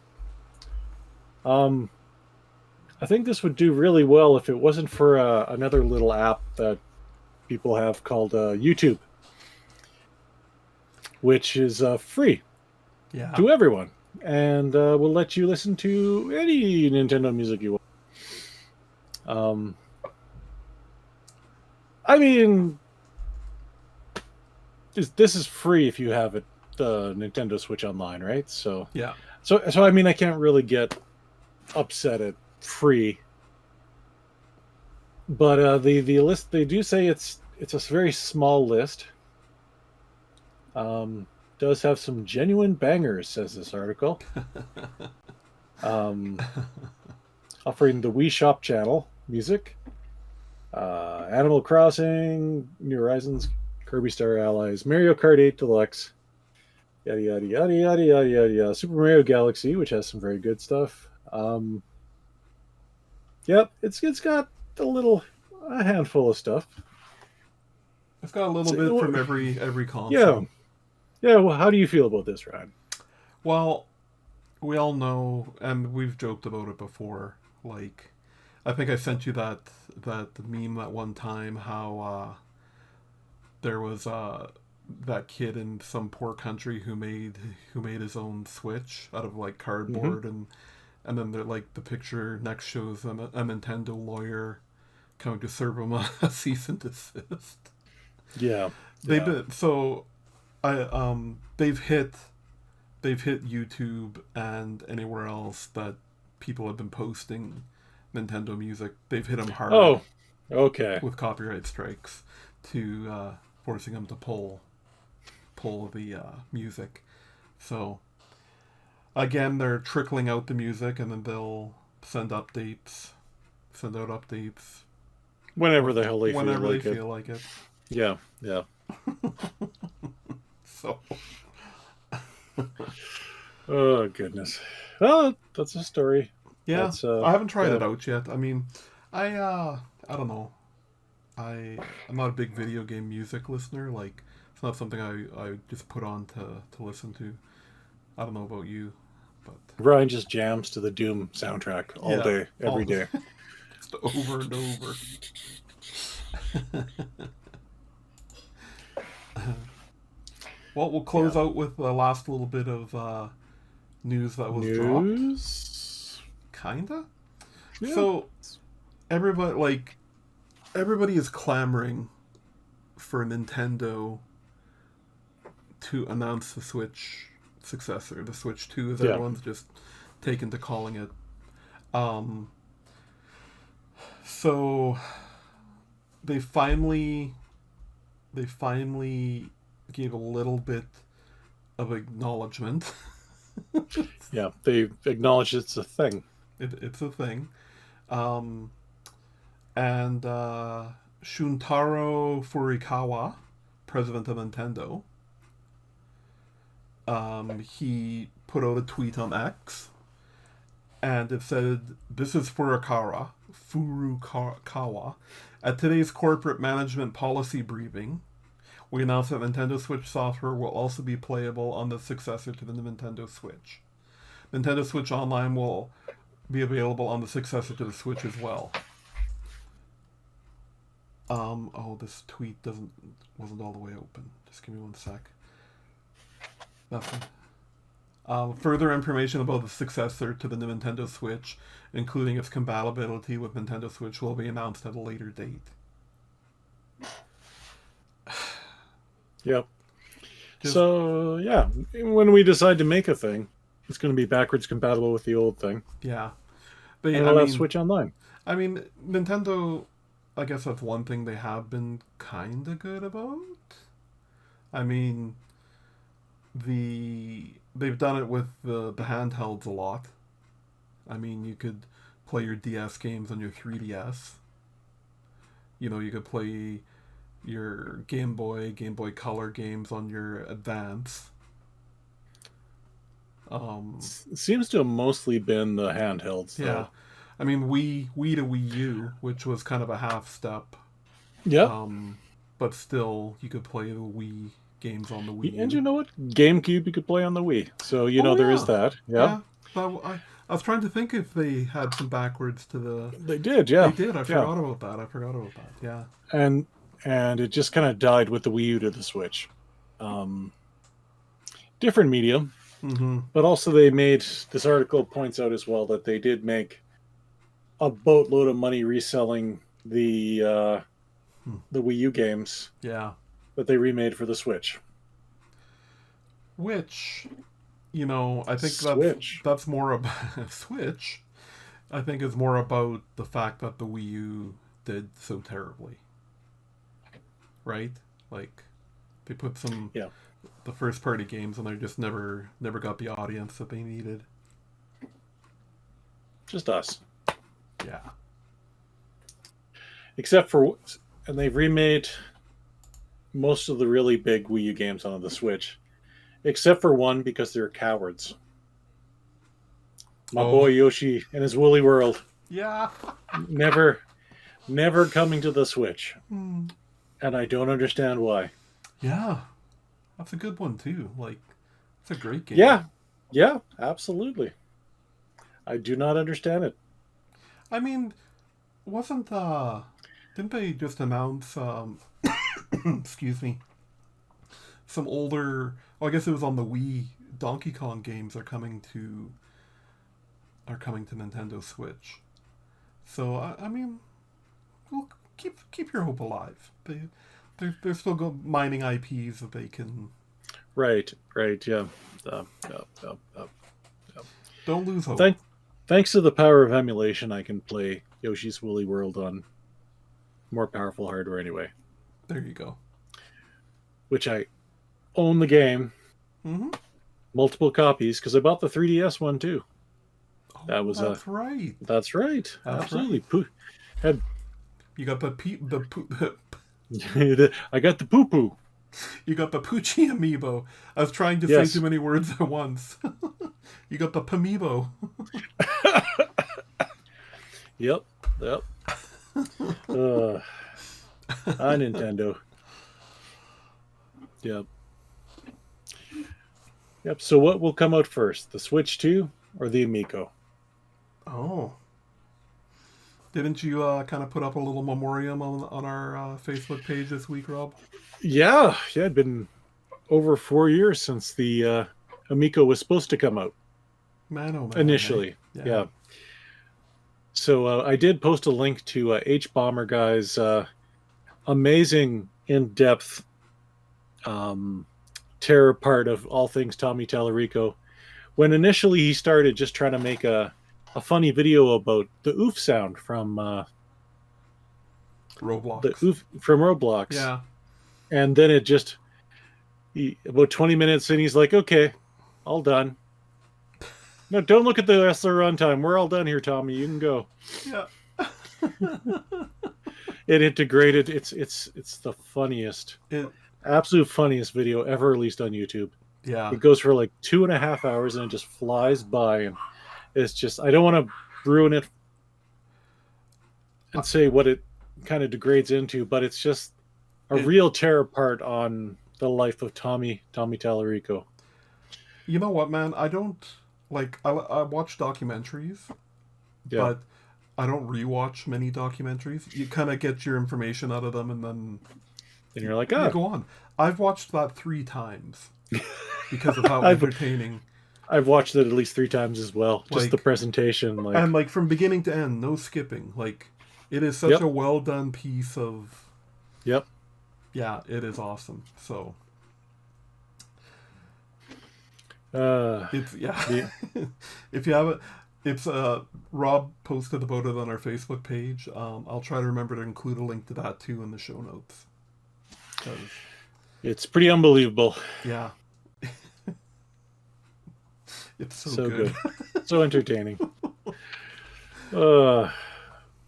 Speaker 2: I think this would do really well if it wasn't for another little app that people have called YouTube, which is free to everyone, and will let you listen to any Nintendo music you want. I mean, this is free if you have it, the Nintendo Switch Online, right? So
Speaker 1: yeah.
Speaker 2: So I mean, I can't really get upset at free, but the list, they do say it's a very small list. Does have some genuine bangers, says this article. Offering the Wii Shop channel music, Animal Crossing, New Horizons, Kirby Star Allies, Mario Kart 8 Deluxe, yada yada yada yada yada yada yada. Super Mario Galaxy, which has some very good stuff. Yep, it's got a handful of stuff.
Speaker 1: It's got a little bit from every console.
Speaker 2: Yeah. Yeah, well, how do you feel about this, Ryan?
Speaker 1: Well, we all know, and we've joked about it before. Like, I think I sent you that meme at one time. How there was that kid in some poor country who made his own Switch out of like cardboard, and then the picture next shows a Nintendo lawyer coming to serve him a cease and desist.
Speaker 2: Yeah,
Speaker 1: they've hit YouTube and anywhere else that people have been posting Nintendo music. They've hit them hard.
Speaker 2: Oh, okay.
Speaker 1: With copyright strikes to forcing them to pull the music. So again, they're trickling out the music, and then they'll send out updates
Speaker 2: whenever the hell they
Speaker 1: feel like it.
Speaker 2: Yeah, yeah.
Speaker 1: So.
Speaker 2: Oh goodness. Well, that's a story.
Speaker 1: Yeah, I haven't tried it out yet. I mean, I don't know. I'm not a big video game music listener. Like, it's not something I just put on to listen to. I don't know about you, but
Speaker 2: Ryan just jams to the Doom soundtrack all day, every day,
Speaker 1: just over and over. Well, we'll close out with the last little bit of news that was dropped. Kinda. Yeah. So everybody is clamoring for Nintendo to announce the Switch successor, the Switch 2, as everyone's just taken to calling it. So they finally gave a little bit of acknowledgement.
Speaker 2: Yeah, they acknowledged it's a thing.
Speaker 1: It's a thing. And Shuntaro Furukawa, president of Nintendo, he put out a tweet on X, and it said, "This is Furukawa. At today's corporate management policy briefing, we announced that Nintendo Switch software will also be playable on the successor to the Nintendo Switch. Nintendo Switch Online will be available on the successor to the Switch as well." This tweet wasn't all the way open. Just give me one sec. Nothing. Further information about the successor to the Nintendo Switch, including its compatibility with Nintendo Switch, will be announced at a later date.
Speaker 2: Yep. So, yeah, when we decide to make a thing, it's going to be backwards compatible with the old thing.
Speaker 1: Yeah.
Speaker 2: And it'll have Switch Online.
Speaker 1: I mean, Nintendo, I guess that's one thing they have been kind of good about. I mean, they've done it with the handhelds a lot. I mean, you could play your DS games on your 3DS. You could play your Game Boy Color games on your Advance.
Speaker 2: Seems to have mostly been the handhelds,
Speaker 1: Yeah,
Speaker 2: though.
Speaker 1: I mean Wii to Wii U, which was kind of a half step.
Speaker 2: Yep.
Speaker 1: But still, you could play the Wii games on the Wii
Speaker 2: And
Speaker 1: U.
Speaker 2: you know what? GameCube you could play on the Wii. So,
Speaker 1: Oh
Speaker 2: there is
Speaker 1: yeah,
Speaker 2: that. Yeah.
Speaker 1: yeah. I was trying to think if they had some backwards to the.
Speaker 2: They did,
Speaker 1: They
Speaker 2: yeah.
Speaker 1: did. I
Speaker 2: Yeah.
Speaker 1: forgot about that. I forgot about that. Yeah.
Speaker 2: And it just kind of died with the Wii U to the Switch. Different medium,
Speaker 1: Mm-hmm.
Speaker 2: but also they made, this article points out as well that they did make a boatload of money reselling the Wii U games
Speaker 1: Yeah.
Speaker 2: that they remade for the Switch.
Speaker 1: Which, I think
Speaker 2: Switch.
Speaker 1: that's more about Switch. I think is more about the fact that the Wii U did so terribly. Right? Like they put some the first party games and they just never got the audience that they needed.
Speaker 2: Just us.
Speaker 1: Yeah.
Speaker 2: Except for, and they've remade most of the really big Wii U games on the Switch, except for one because they're cowards. My boy Yoshi and his Woolly World.
Speaker 1: Yeah.
Speaker 2: Never coming to the Switch. And I don't understand why.
Speaker 1: Yeah. That's a good one too. Like, it's a great game.
Speaker 2: Yeah. Yeah, absolutely. I do not understand it.
Speaker 1: I mean, didn't they just announce excuse me, some older, I guess it was on the Wii, Donkey Kong games are coming to Nintendo Switch. So I mean, well, keep your hope alive. They're still mining IPs that they can.
Speaker 2: Right, yeah.
Speaker 1: Don't lose hope.
Speaker 2: Thanks to the power of emulation, I can play Yoshi's Woolly World on more powerful hardware anyway.
Speaker 1: There you go.
Speaker 2: Which I own the game.
Speaker 1: Mm-hmm.
Speaker 2: Multiple copies, because I bought the 3DS one too.
Speaker 1: That's right.
Speaker 2: That's right.
Speaker 1: That's
Speaker 2: absolutely.
Speaker 1: Right. You got the
Speaker 2: I got the poo-poo.
Speaker 1: You got the Poochie amiibo. I was trying to say too many words at once. You got the Pamiibo.
Speaker 2: Yep. Nintendo. Yep. So what will come out first? The Switch 2 or the Amico?
Speaker 1: Oh. Didn't you kind of put up a little memoriam on our Facebook page this week, Rob?
Speaker 2: Yeah. It'd been over 4 years since the Amico was supposed to come out.
Speaker 1: Man, oh man.
Speaker 2: Initially. Yeah. So I did post a link to H-Bomber Guy's amazing in-depth tear apart of all things Tommy Tallarico. When initially he started just trying to make a funny video about the oof sound from
Speaker 1: Roblox.
Speaker 2: The oof from Roblox.
Speaker 1: Yeah.
Speaker 2: And then it just about 20 minutes in, he's like, okay, all done. No, don't look at the wrestler runtime. We're all done here, Tommy. You can go.
Speaker 1: Yeah.
Speaker 2: It integrated. It's the funniest, absolute funniest video ever released on YouTube.
Speaker 1: Yeah.
Speaker 2: It goes for like 2.5 hours and it just flies by, and it's just, I don't want to ruin it and say what it kind of degrades into, but it's just a real tear apart on the life of Tommy Tallarico.
Speaker 1: You know what, man? I don't I watch documentaries, but I don't rewatch many documentaries. You kind of get your information out of them, and then
Speaker 2: you're like,
Speaker 1: you go on. I've watched that 3 times because of how entertaining.
Speaker 2: I've watched it at least 3 times as well. Just the presentation,
Speaker 1: and from beginning to end, no skipping. It is such a well done piece of.
Speaker 2: Yep.
Speaker 1: Yeah, it is awesome. So. It's if you have it, it's Rob posted about it on our Facebook page. I'll try to remember to include a link to that too in the show notes.
Speaker 2: It's pretty unbelievable.
Speaker 1: Yeah. It's so good.
Speaker 2: So entertaining.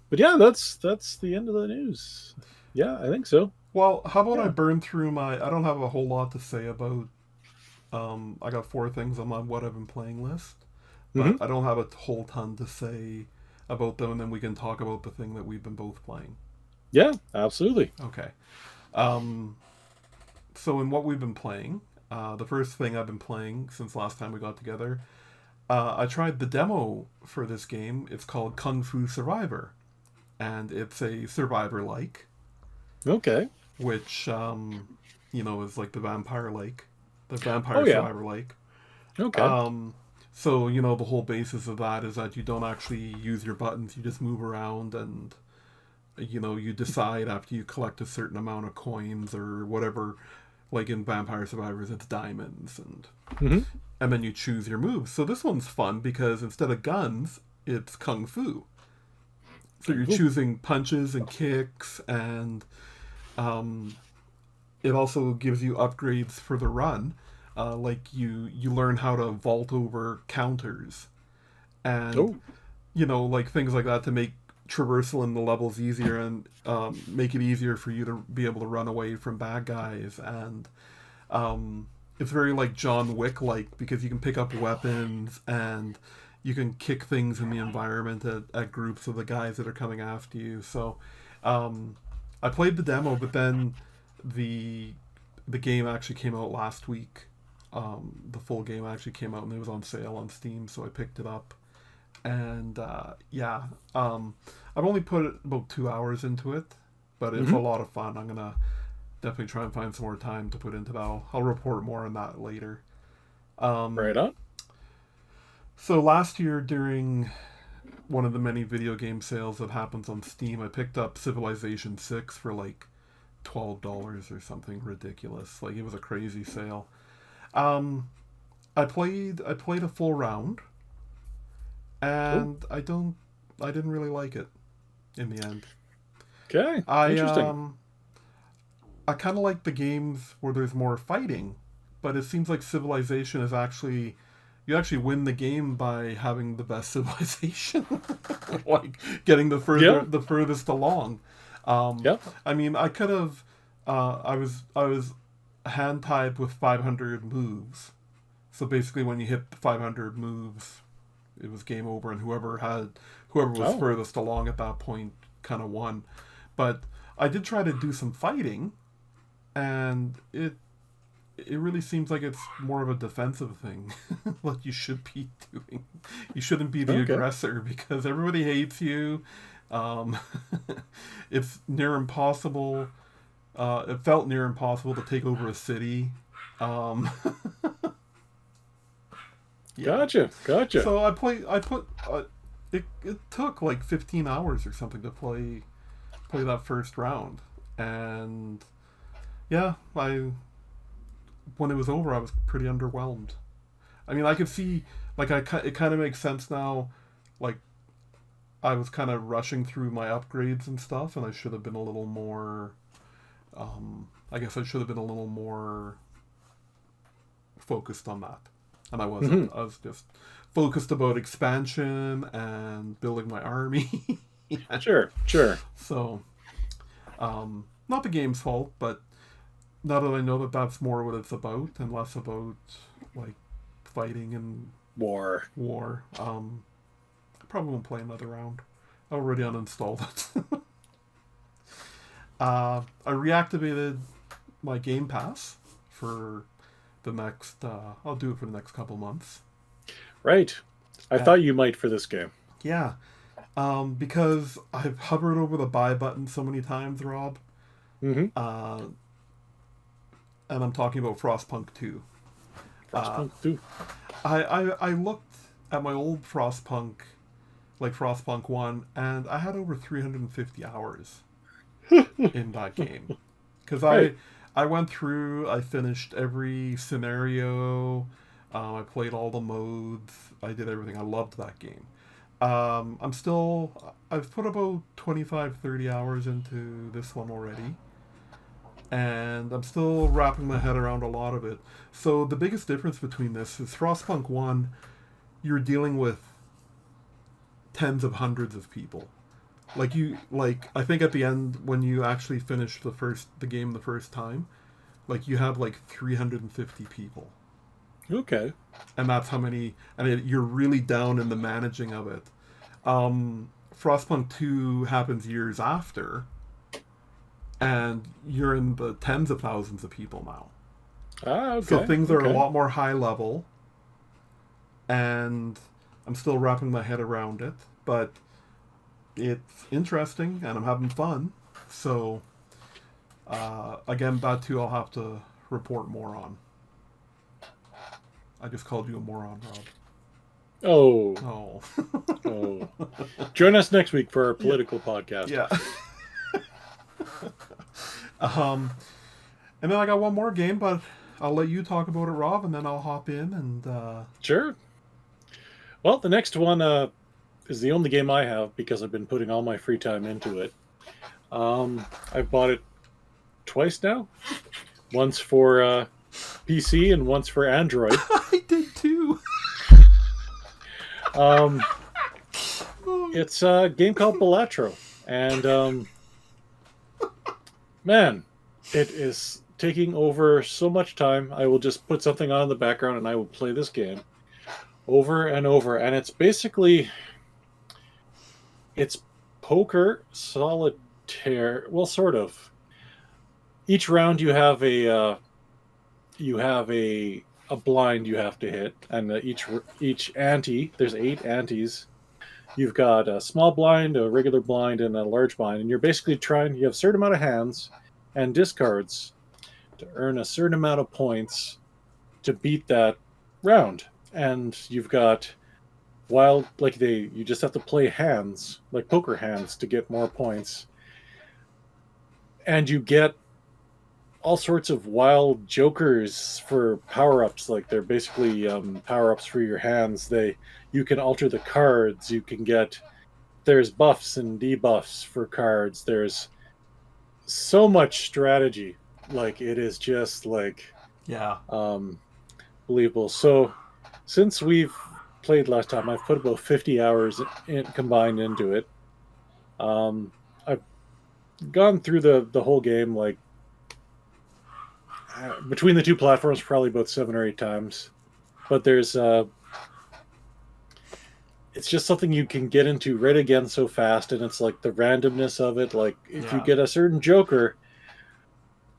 Speaker 2: But yeah, that's the end of the news. Yeah, I think so.
Speaker 1: Well, how about I
Speaker 2: Yeah.
Speaker 1: burn through my? I don't have a whole lot to say about. I got four things on my what I've been playing list, but
Speaker 2: Hmm.
Speaker 1: I don't have a whole ton to say about them, and then we can talk about the thing that we've been both playing.
Speaker 2: Yeah, absolutely.
Speaker 1: Okay. Um, so in what we've been playing, the first thing I've been playing since last time we got together, I tried the demo for this game. It's called Kung Fu Survivor, and it's a survivor like,
Speaker 2: Okay.
Speaker 1: which is like the
Speaker 2: Oh
Speaker 1: vampire
Speaker 2: yeah.
Speaker 1: survivor like.
Speaker 2: Okay.
Speaker 1: Um, so the whole basis of that is that you don't actually use your buttons; you just move around, and you decide after you collect a certain amount of coins or whatever. Like in Vampire Survivors, it's diamonds,
Speaker 2: Hmm.
Speaker 1: and then you choose your moves. So this one's fun because instead of guns, it's kung fu. So
Speaker 2: Kung
Speaker 1: you're
Speaker 2: Fu.
Speaker 1: choosing punches and kicks, and um, it also gives you upgrades for the run. Like you learn how to vault over counters, and
Speaker 2: Oh.
Speaker 1: like things like that to make traversal in the levels easier and make it easier for you to be able to run away from bad guys. And it's very like John Wick like because you can pick up weapons and you can kick things in the environment at groups of the guys that are coming after you. So um, I played the demo, but then the the game actually came out last week. The full game actually came out and it was on sale on Steam, so I picked it up. And yeah, I've only put about 2 hours into it, but it's a
Speaker 2: Hmm.
Speaker 1: lot of fun. I'm gonna definitely try and find some more time to put into that. I'll report more on that later.
Speaker 2: Right
Speaker 1: Um,
Speaker 2: on.
Speaker 1: so last year during one of the many video game sales that happens on Steam, I picked up Civilization 6 for like $12 or something ridiculous. Like it was a crazy sale. Um, I played a full round,
Speaker 2: Oh.
Speaker 1: and I didn't really like it in the end.
Speaker 2: Okay.
Speaker 1: I
Speaker 2: Interesting.
Speaker 1: um I kind of like the games where there's more fighting, but it seems like Civilization is actually you actually win the game by having the best civilization, like getting
Speaker 2: Yeah.
Speaker 1: the furthest along. Um,
Speaker 2: Yeah.
Speaker 1: I mean, I could have. I was hand tied with 500 moves. So basically, when you hit 500 moves, it was game over, and whoever was
Speaker 2: Oh.
Speaker 1: furthest along at that point kind of won. But I did try to do some fighting, and it really seems like it's more of a defensive thing. Like you should be doing. You shouldn't be the
Speaker 2: Okay.
Speaker 1: aggressor because everybody hates you. Um, it's near impossible. It felt near impossible to take over a city. Um, yeah.
Speaker 2: Gotcha. Gotcha.
Speaker 1: So I play. I put. It took like 15 hours or something to play that first round, and yeah, I when it was over, I was pretty underwhelmed. I mean, I could see like it kind of makes sense now. Like I was kind of rushing through my upgrades and stuff, and I should have been a little more. I guess I should have been a little more focused on that, and I wasn't.
Speaker 2: Hmm.
Speaker 1: I was just focused about expansion and building my army. Yeah.
Speaker 2: Sure. Sure.
Speaker 1: So, not the game's fault, but now that I know that that's more what it's about and less about like fighting and
Speaker 2: War.
Speaker 1: war, I probably won't play another round. I already uninstalled it. I reactivated my Game Pass for the next. I'll do it for the next couple months.
Speaker 2: Right. I
Speaker 1: Uh,
Speaker 2: thought you might for this game.
Speaker 1: yeah, because I've hovered over the buy button so many times, Rob.
Speaker 2: Hmm.
Speaker 1: Uh, and I'm talking about Frostpunk 2. Uh,
Speaker 2: Frostpunk 2.
Speaker 1: I looked at my old Frostpunk, like Frostpunk 1, and I had over 350 hours in that game. Because
Speaker 2: Right.
Speaker 1: I went through, I finished every scenario, I played all the modes, I did everything. I loved that game. I've put about 25, 30 hours into this one already, and I'm still wrapping my head around a lot of it. So the biggest difference between this is Frostpunk 1, you're dealing with tens of hundreds of people. I think at the end when you actually finish the game the first time, like you have like 350 people.
Speaker 2: Okay.
Speaker 1: And that's how many, you're really down in the managing of it. Frostpunk 2 happens years after, and you're in the tens of thousands of people now.
Speaker 2: Ah, okay.
Speaker 1: So things are a lot more high level, and I'm still wrapping my head around it, but it's interesting, and I'm having fun. So, again, that too I'll have to report more on. I just called you a moron, Rob.
Speaker 2: Oh. Oh. Join us next week for our political podcast.
Speaker 1: Yeah. And then I got one more game, but I'll let you talk about it, Rob, and then I'll hop in and...
Speaker 2: Sure. Well, the next one is the only game I have because I've been putting all my free time into it. I've bought it twice now. Once for PC and once for Android.
Speaker 1: I did too.
Speaker 2: It's a game called Balatro. And, man, it is taking over so much time. I will just put something on in the background and I will play this game over and over. And it's basically... It's poker solitaire. Well, sort of. Each round you have a blind you have to hit, and each ante, there's 8 antes. You've got a small blind, a regular blind, and a large blind, and you're basically you have a certain amount of hands and discards to earn a certain amount of points to beat that round. And you've got you just have to play hands, like poker hands, to get more points. And you get all sorts of wild jokers for power-ups. Like they're basically power-ups for your hands. You can alter the cards. There's buffs and debuffs for cards. There's so much strategy. Like it is just like believable. So since we've played last time, I've put about 50 hours combined into it. I've gone through the whole game like between the two platforms probably about 7 or 8 times, but there's it's just something you can get into right again so fast, and it's like the randomness of it. Like if you get a certain joker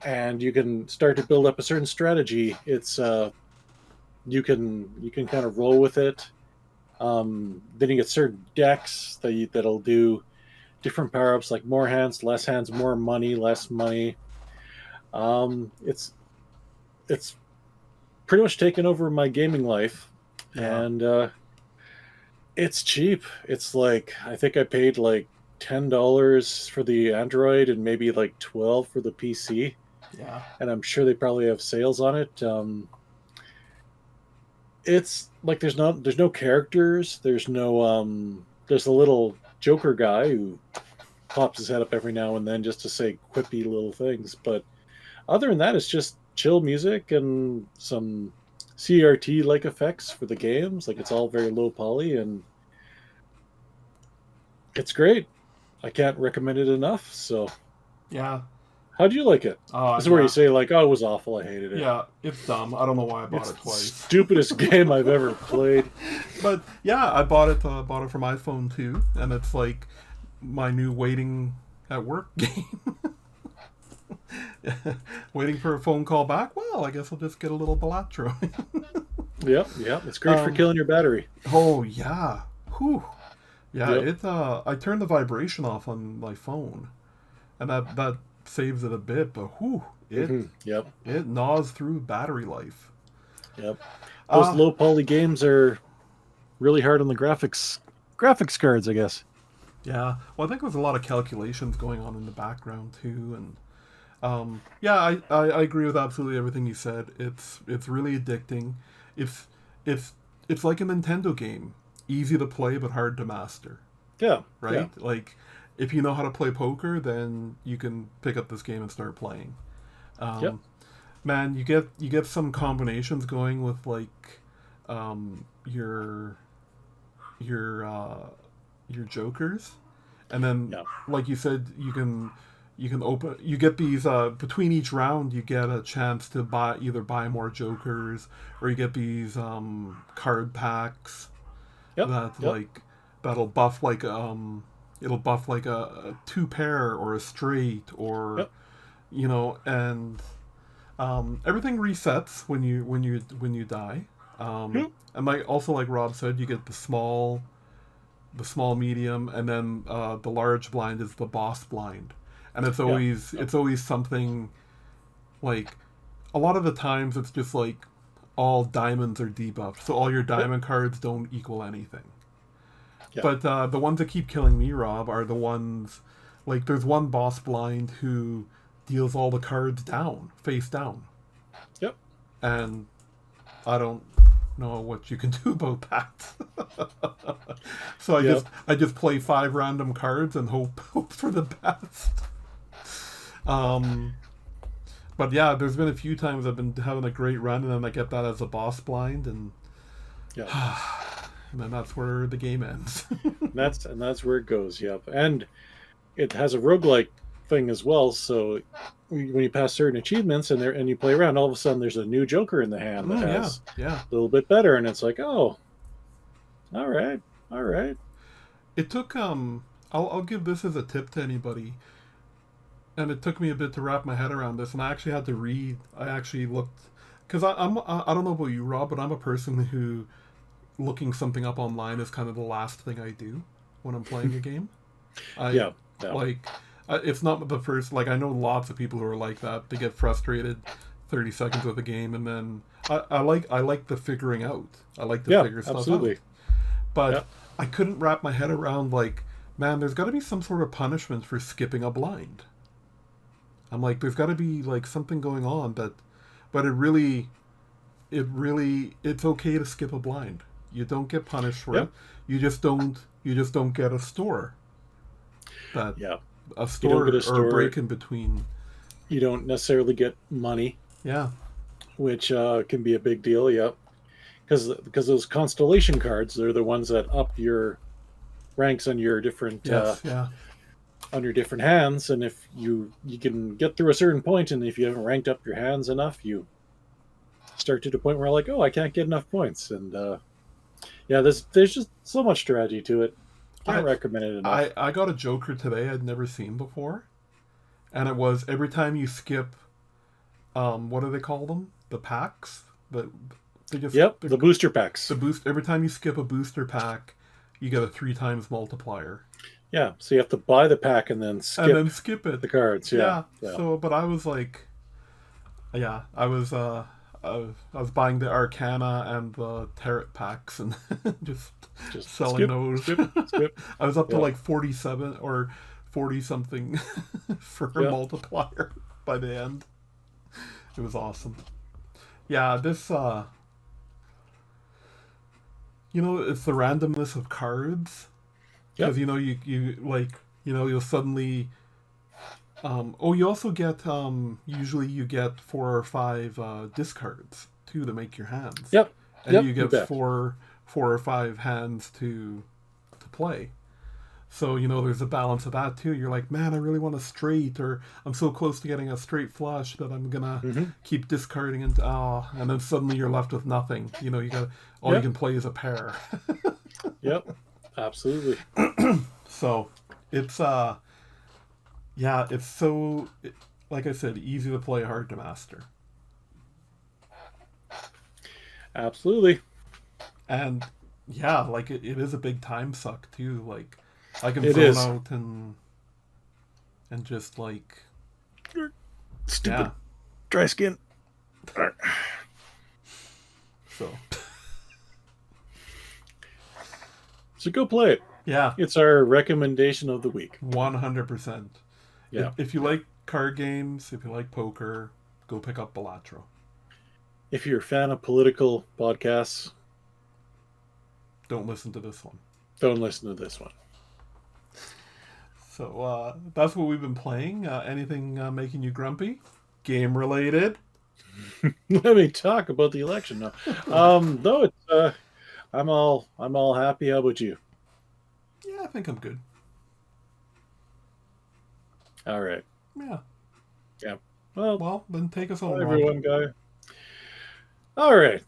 Speaker 2: and you can start to build up a certain strategy, it's you can kind of roll with it. Then you get certain decks that'll do different power-ups, like more hands, less hands, more money, less money. It's pretty much taken over my gaming life, and it's cheap. It's like I think I paid like $10 for the Android and maybe like $12 for the PC.
Speaker 1: Yeah,
Speaker 2: and I'm sure they probably have sales on it. It's like there's no characters. There's a little Joker guy who pops his head up every now and then just to say quippy little things. But other than that, it's just chill music and some CRT-like effects for the games. Like it's all very low poly and it's great. I can't recommend it enough. So
Speaker 1: yeah.
Speaker 2: How'd you like it? This is where you say like, "Oh, it was awful. I hated it."
Speaker 1: Yeah, it's dumb. I don't know why I bought it twice.
Speaker 2: Stupidest game I've ever played.
Speaker 1: But yeah, I bought it for my phone too, and it's like my new waiting at work game. Waiting for a phone call back. Well, I guess I'll just get a little Balatro.
Speaker 2: Yep. It's great for killing your battery.
Speaker 1: Oh yeah. Whew. Yeah.
Speaker 2: Yep.
Speaker 1: I turned the vibration off on my phone, and that saves it a bit, but it gnaws through battery life.
Speaker 2: Yep. Those low poly games are really hard on the graphics cards, I guess.
Speaker 1: Yeah. Well, I think there's a lot of calculations going on in the background too, and I agree with absolutely everything you said. It's really addicting. It's like a Nintendo game, easy to play but hard to master.
Speaker 2: Yeah.
Speaker 1: Right?
Speaker 2: Yeah.
Speaker 1: Like if you know how to play poker, then you can pick up this game and start playing. Man, you get some combinations going with like your jokers, And then, like you said, you can open. You get these between each round. You get a chance to either buy more jokers, or you get these card packs like that'll buff like it'll buff like a two pair or a straight or and everything resets when you die. And like Rob said, you get the small, medium, and then the large blind is the boss blind, and it's always something like a lot of the times it's just like all diamonds are debuffed, so all your diamond cards don't equal anything. But the ones that keep killing me, Rob, are the ones like there's one boss blind who deals all the cards down, face down.
Speaker 2: Yep.
Speaker 1: And I don't know what you can do about that. So I just play 5 random cards and hope for the best. But yeah, there's been a few times I've been having a great run, and then I get that as a boss blind, and and then that's where the game ends.
Speaker 2: that's where it goes. Yep, and it has a roguelike thing as well. So when you pass certain achievements and you play around, all of a sudden there's a new Joker in the hand that has a little bit better, and it's like, oh, all right.
Speaker 1: It took I'll give this as a tip to anybody, and it took me a bit to wrap my head around this, and I actually had to read. I actually looked because I don't know about you, Rob, but I'm a person who looking something up online is kind of the last thing I do when I'm playing a game. It's not the first. Like I know lots of people who are like that. They get frustrated 30 seconds with the game, and then I like the figuring out. I like to figure stuff out. But I couldn't wrap my head around like, man, there's got to be some sort of punishment for skipping a blind. I'm like, there's got to be like something going on but it's okay to skip a blind. You don't get punished for it. You just don't get a store. A store or a break in between.
Speaker 2: You don't necessarily get money.
Speaker 1: Yeah.
Speaker 2: Which can be a big deal, because those constellation cards, they're the ones that up your ranks on your different on your different hands, and if you can get through a certain point, and if you haven't ranked up your hands enough, you start to the point where like, oh, I can't get enough points, and there's just so much strategy to it. Can't recommend it enough.
Speaker 1: I got a Joker today I'd never seen before, and it was every time you skip, what do they call them? The packs? The
Speaker 2: booster packs.
Speaker 1: Every time you skip a booster pack, you get a 3 times multiplier.
Speaker 2: Yeah, so you have to buy the pack and then skip
Speaker 1: it.
Speaker 2: The cards. Yeah.
Speaker 1: So, but I was like, I was buying the Arcana and the Tarot packs and just selling those. Skip. I was up to like 47 or 40 something for a multiplier by the end. It was awesome. Yeah, this it's the randomness of cards. Because you'll suddenly you also get usually you get 4 or 5 discards too to make your hands. And you get 4 or 5 hands to play. So there's a balance of that too. You're like, man, I really want a straight, or I'm so close to getting a straight flush that I'm gonna keep discarding and then suddenly you're left with nothing. You got you can play is a pair.
Speaker 2: Yep. Absolutely.
Speaker 1: So it's it's so like I said, easy to play, hard to master.
Speaker 2: Absolutely.
Speaker 1: And like it is a big time suck too. Like I can zone out and just like
Speaker 2: stupid dry skin. So go play it.
Speaker 1: Yeah.
Speaker 2: It's our recommendation of the week.
Speaker 1: 100%.
Speaker 2: Yeah.
Speaker 1: If you like card games, if you like poker, go pick up Balatro.
Speaker 2: If you're a fan of political podcasts,
Speaker 1: don't listen to this one.
Speaker 2: Don't listen to this one.
Speaker 1: So that's what we've been playing. Anything making you grumpy? Game related?
Speaker 2: Let me talk about the election now. No, it's I'm all happy. How about you?
Speaker 1: Yeah, I think I'm good.
Speaker 2: All right.
Speaker 1: Yeah.
Speaker 2: Yeah.
Speaker 1: Well, then take us home,
Speaker 2: Bye,
Speaker 1: Rob.
Speaker 2: everyone, guy. All right.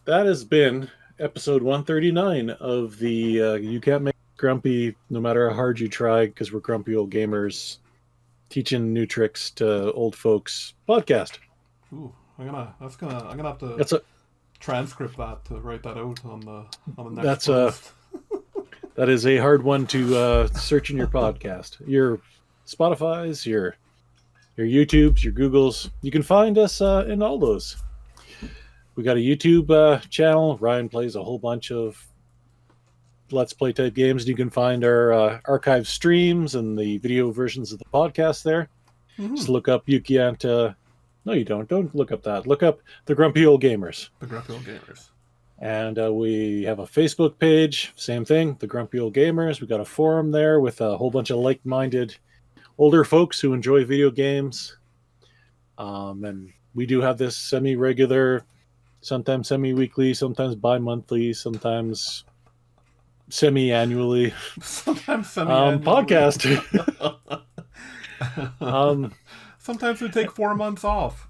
Speaker 2: That has been episode 139 of the You Can't Make Grumpy No Matter How Hard You Try because we're grumpy old gamers teaching new tricks to old folks podcast.
Speaker 1: Ooh, I'm gonna have to
Speaker 2: That's a
Speaker 1: transcript that to write that out on the next
Speaker 2: that's
Speaker 1: post.
Speaker 2: that is a hard one to search in your podcast, your Spotify's, your YouTubes, your Googles. You can find us in all those. We got a YouTube channel. Ryan plays a whole bunch of Let's Play type games. You can find our archive streams and the video versions of the podcast there. Mm-hmm. Just look up You Can't. No, you don't. Don't look up that. Look up the Grumpy Old Gamers.
Speaker 1: The Grumpy Old Gamers.
Speaker 2: And we have a Facebook page. Same thing. The Grumpy Old Gamers. We got a forum there with a whole bunch of like-minded older folks who enjoy video games. And we do have this semi-regular, sometimes semi-weekly, sometimes bi-monthly, sometimes semi-annually,
Speaker 1: sometimes semi-annually
Speaker 2: podcast.
Speaker 1: Sometimes we take 4 months off.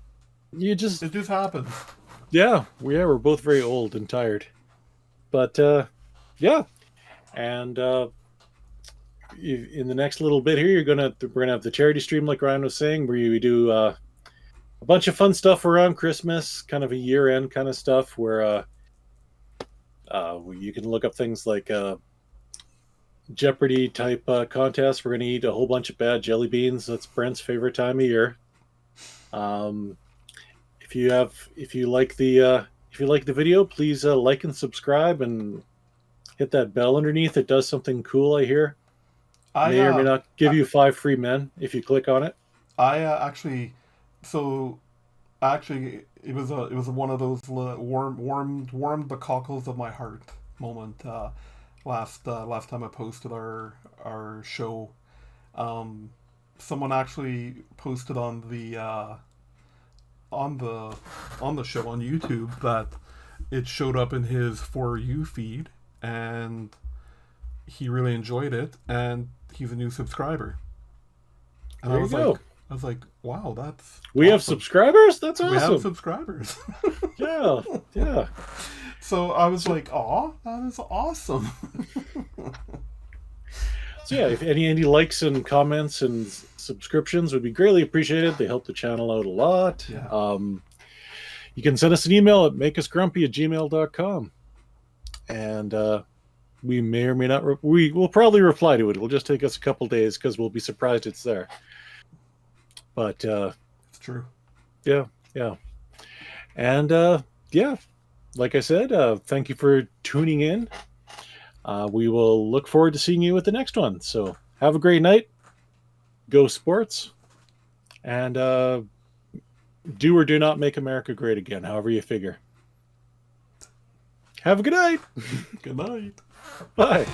Speaker 1: It just happens.
Speaker 2: Yeah, we're both very old and tired, but yeah. And in the next little bit here, we're gonna have the charity stream, like Ryan was saying, where we do a bunch of fun stuff around Christmas, kind of a year-end kind of stuff, where you can look up things like Jeopardy type contests. We're going to eat a whole bunch of bad jelly beans. That's Brent's favorite time of year. If you like the video, please like and subscribe and hit that bell underneath. It does something cool, I hear. May or may not give you 5 free men if you click on it.
Speaker 1: Actually, it was one of those warmed the cockles of my heart moment. Last time I posted our show, someone actually posted on the show on YouTube that it showed up in his For You feed, and he really enjoyed it, and he's a new subscriber. And
Speaker 2: there you go.
Speaker 1: I was like, wow, that's
Speaker 2: we awesome. Have subscribers? That's awesome.
Speaker 1: We have subscribers.
Speaker 2: Yeah.
Speaker 1: So I was like, aw, that is awesome.
Speaker 2: So yeah, if any likes and comments and subscriptions would be greatly appreciated. They help the channel out a lot.
Speaker 1: Yeah.
Speaker 2: You can send us an email at makeusgrumpy@gmail.com. And we may or may not, we will probably reply to it. It'll just take us a couple days because we'll be surprised it's there. But
Speaker 1: it's true.
Speaker 2: Yeah. And yeah, like I said, thank you for tuning in. We will look forward to seeing you at the next one. So have a great night. Go sports. And do or do not make America great again, however you figure. Have a good night.
Speaker 1: Good night.
Speaker 2: Bye.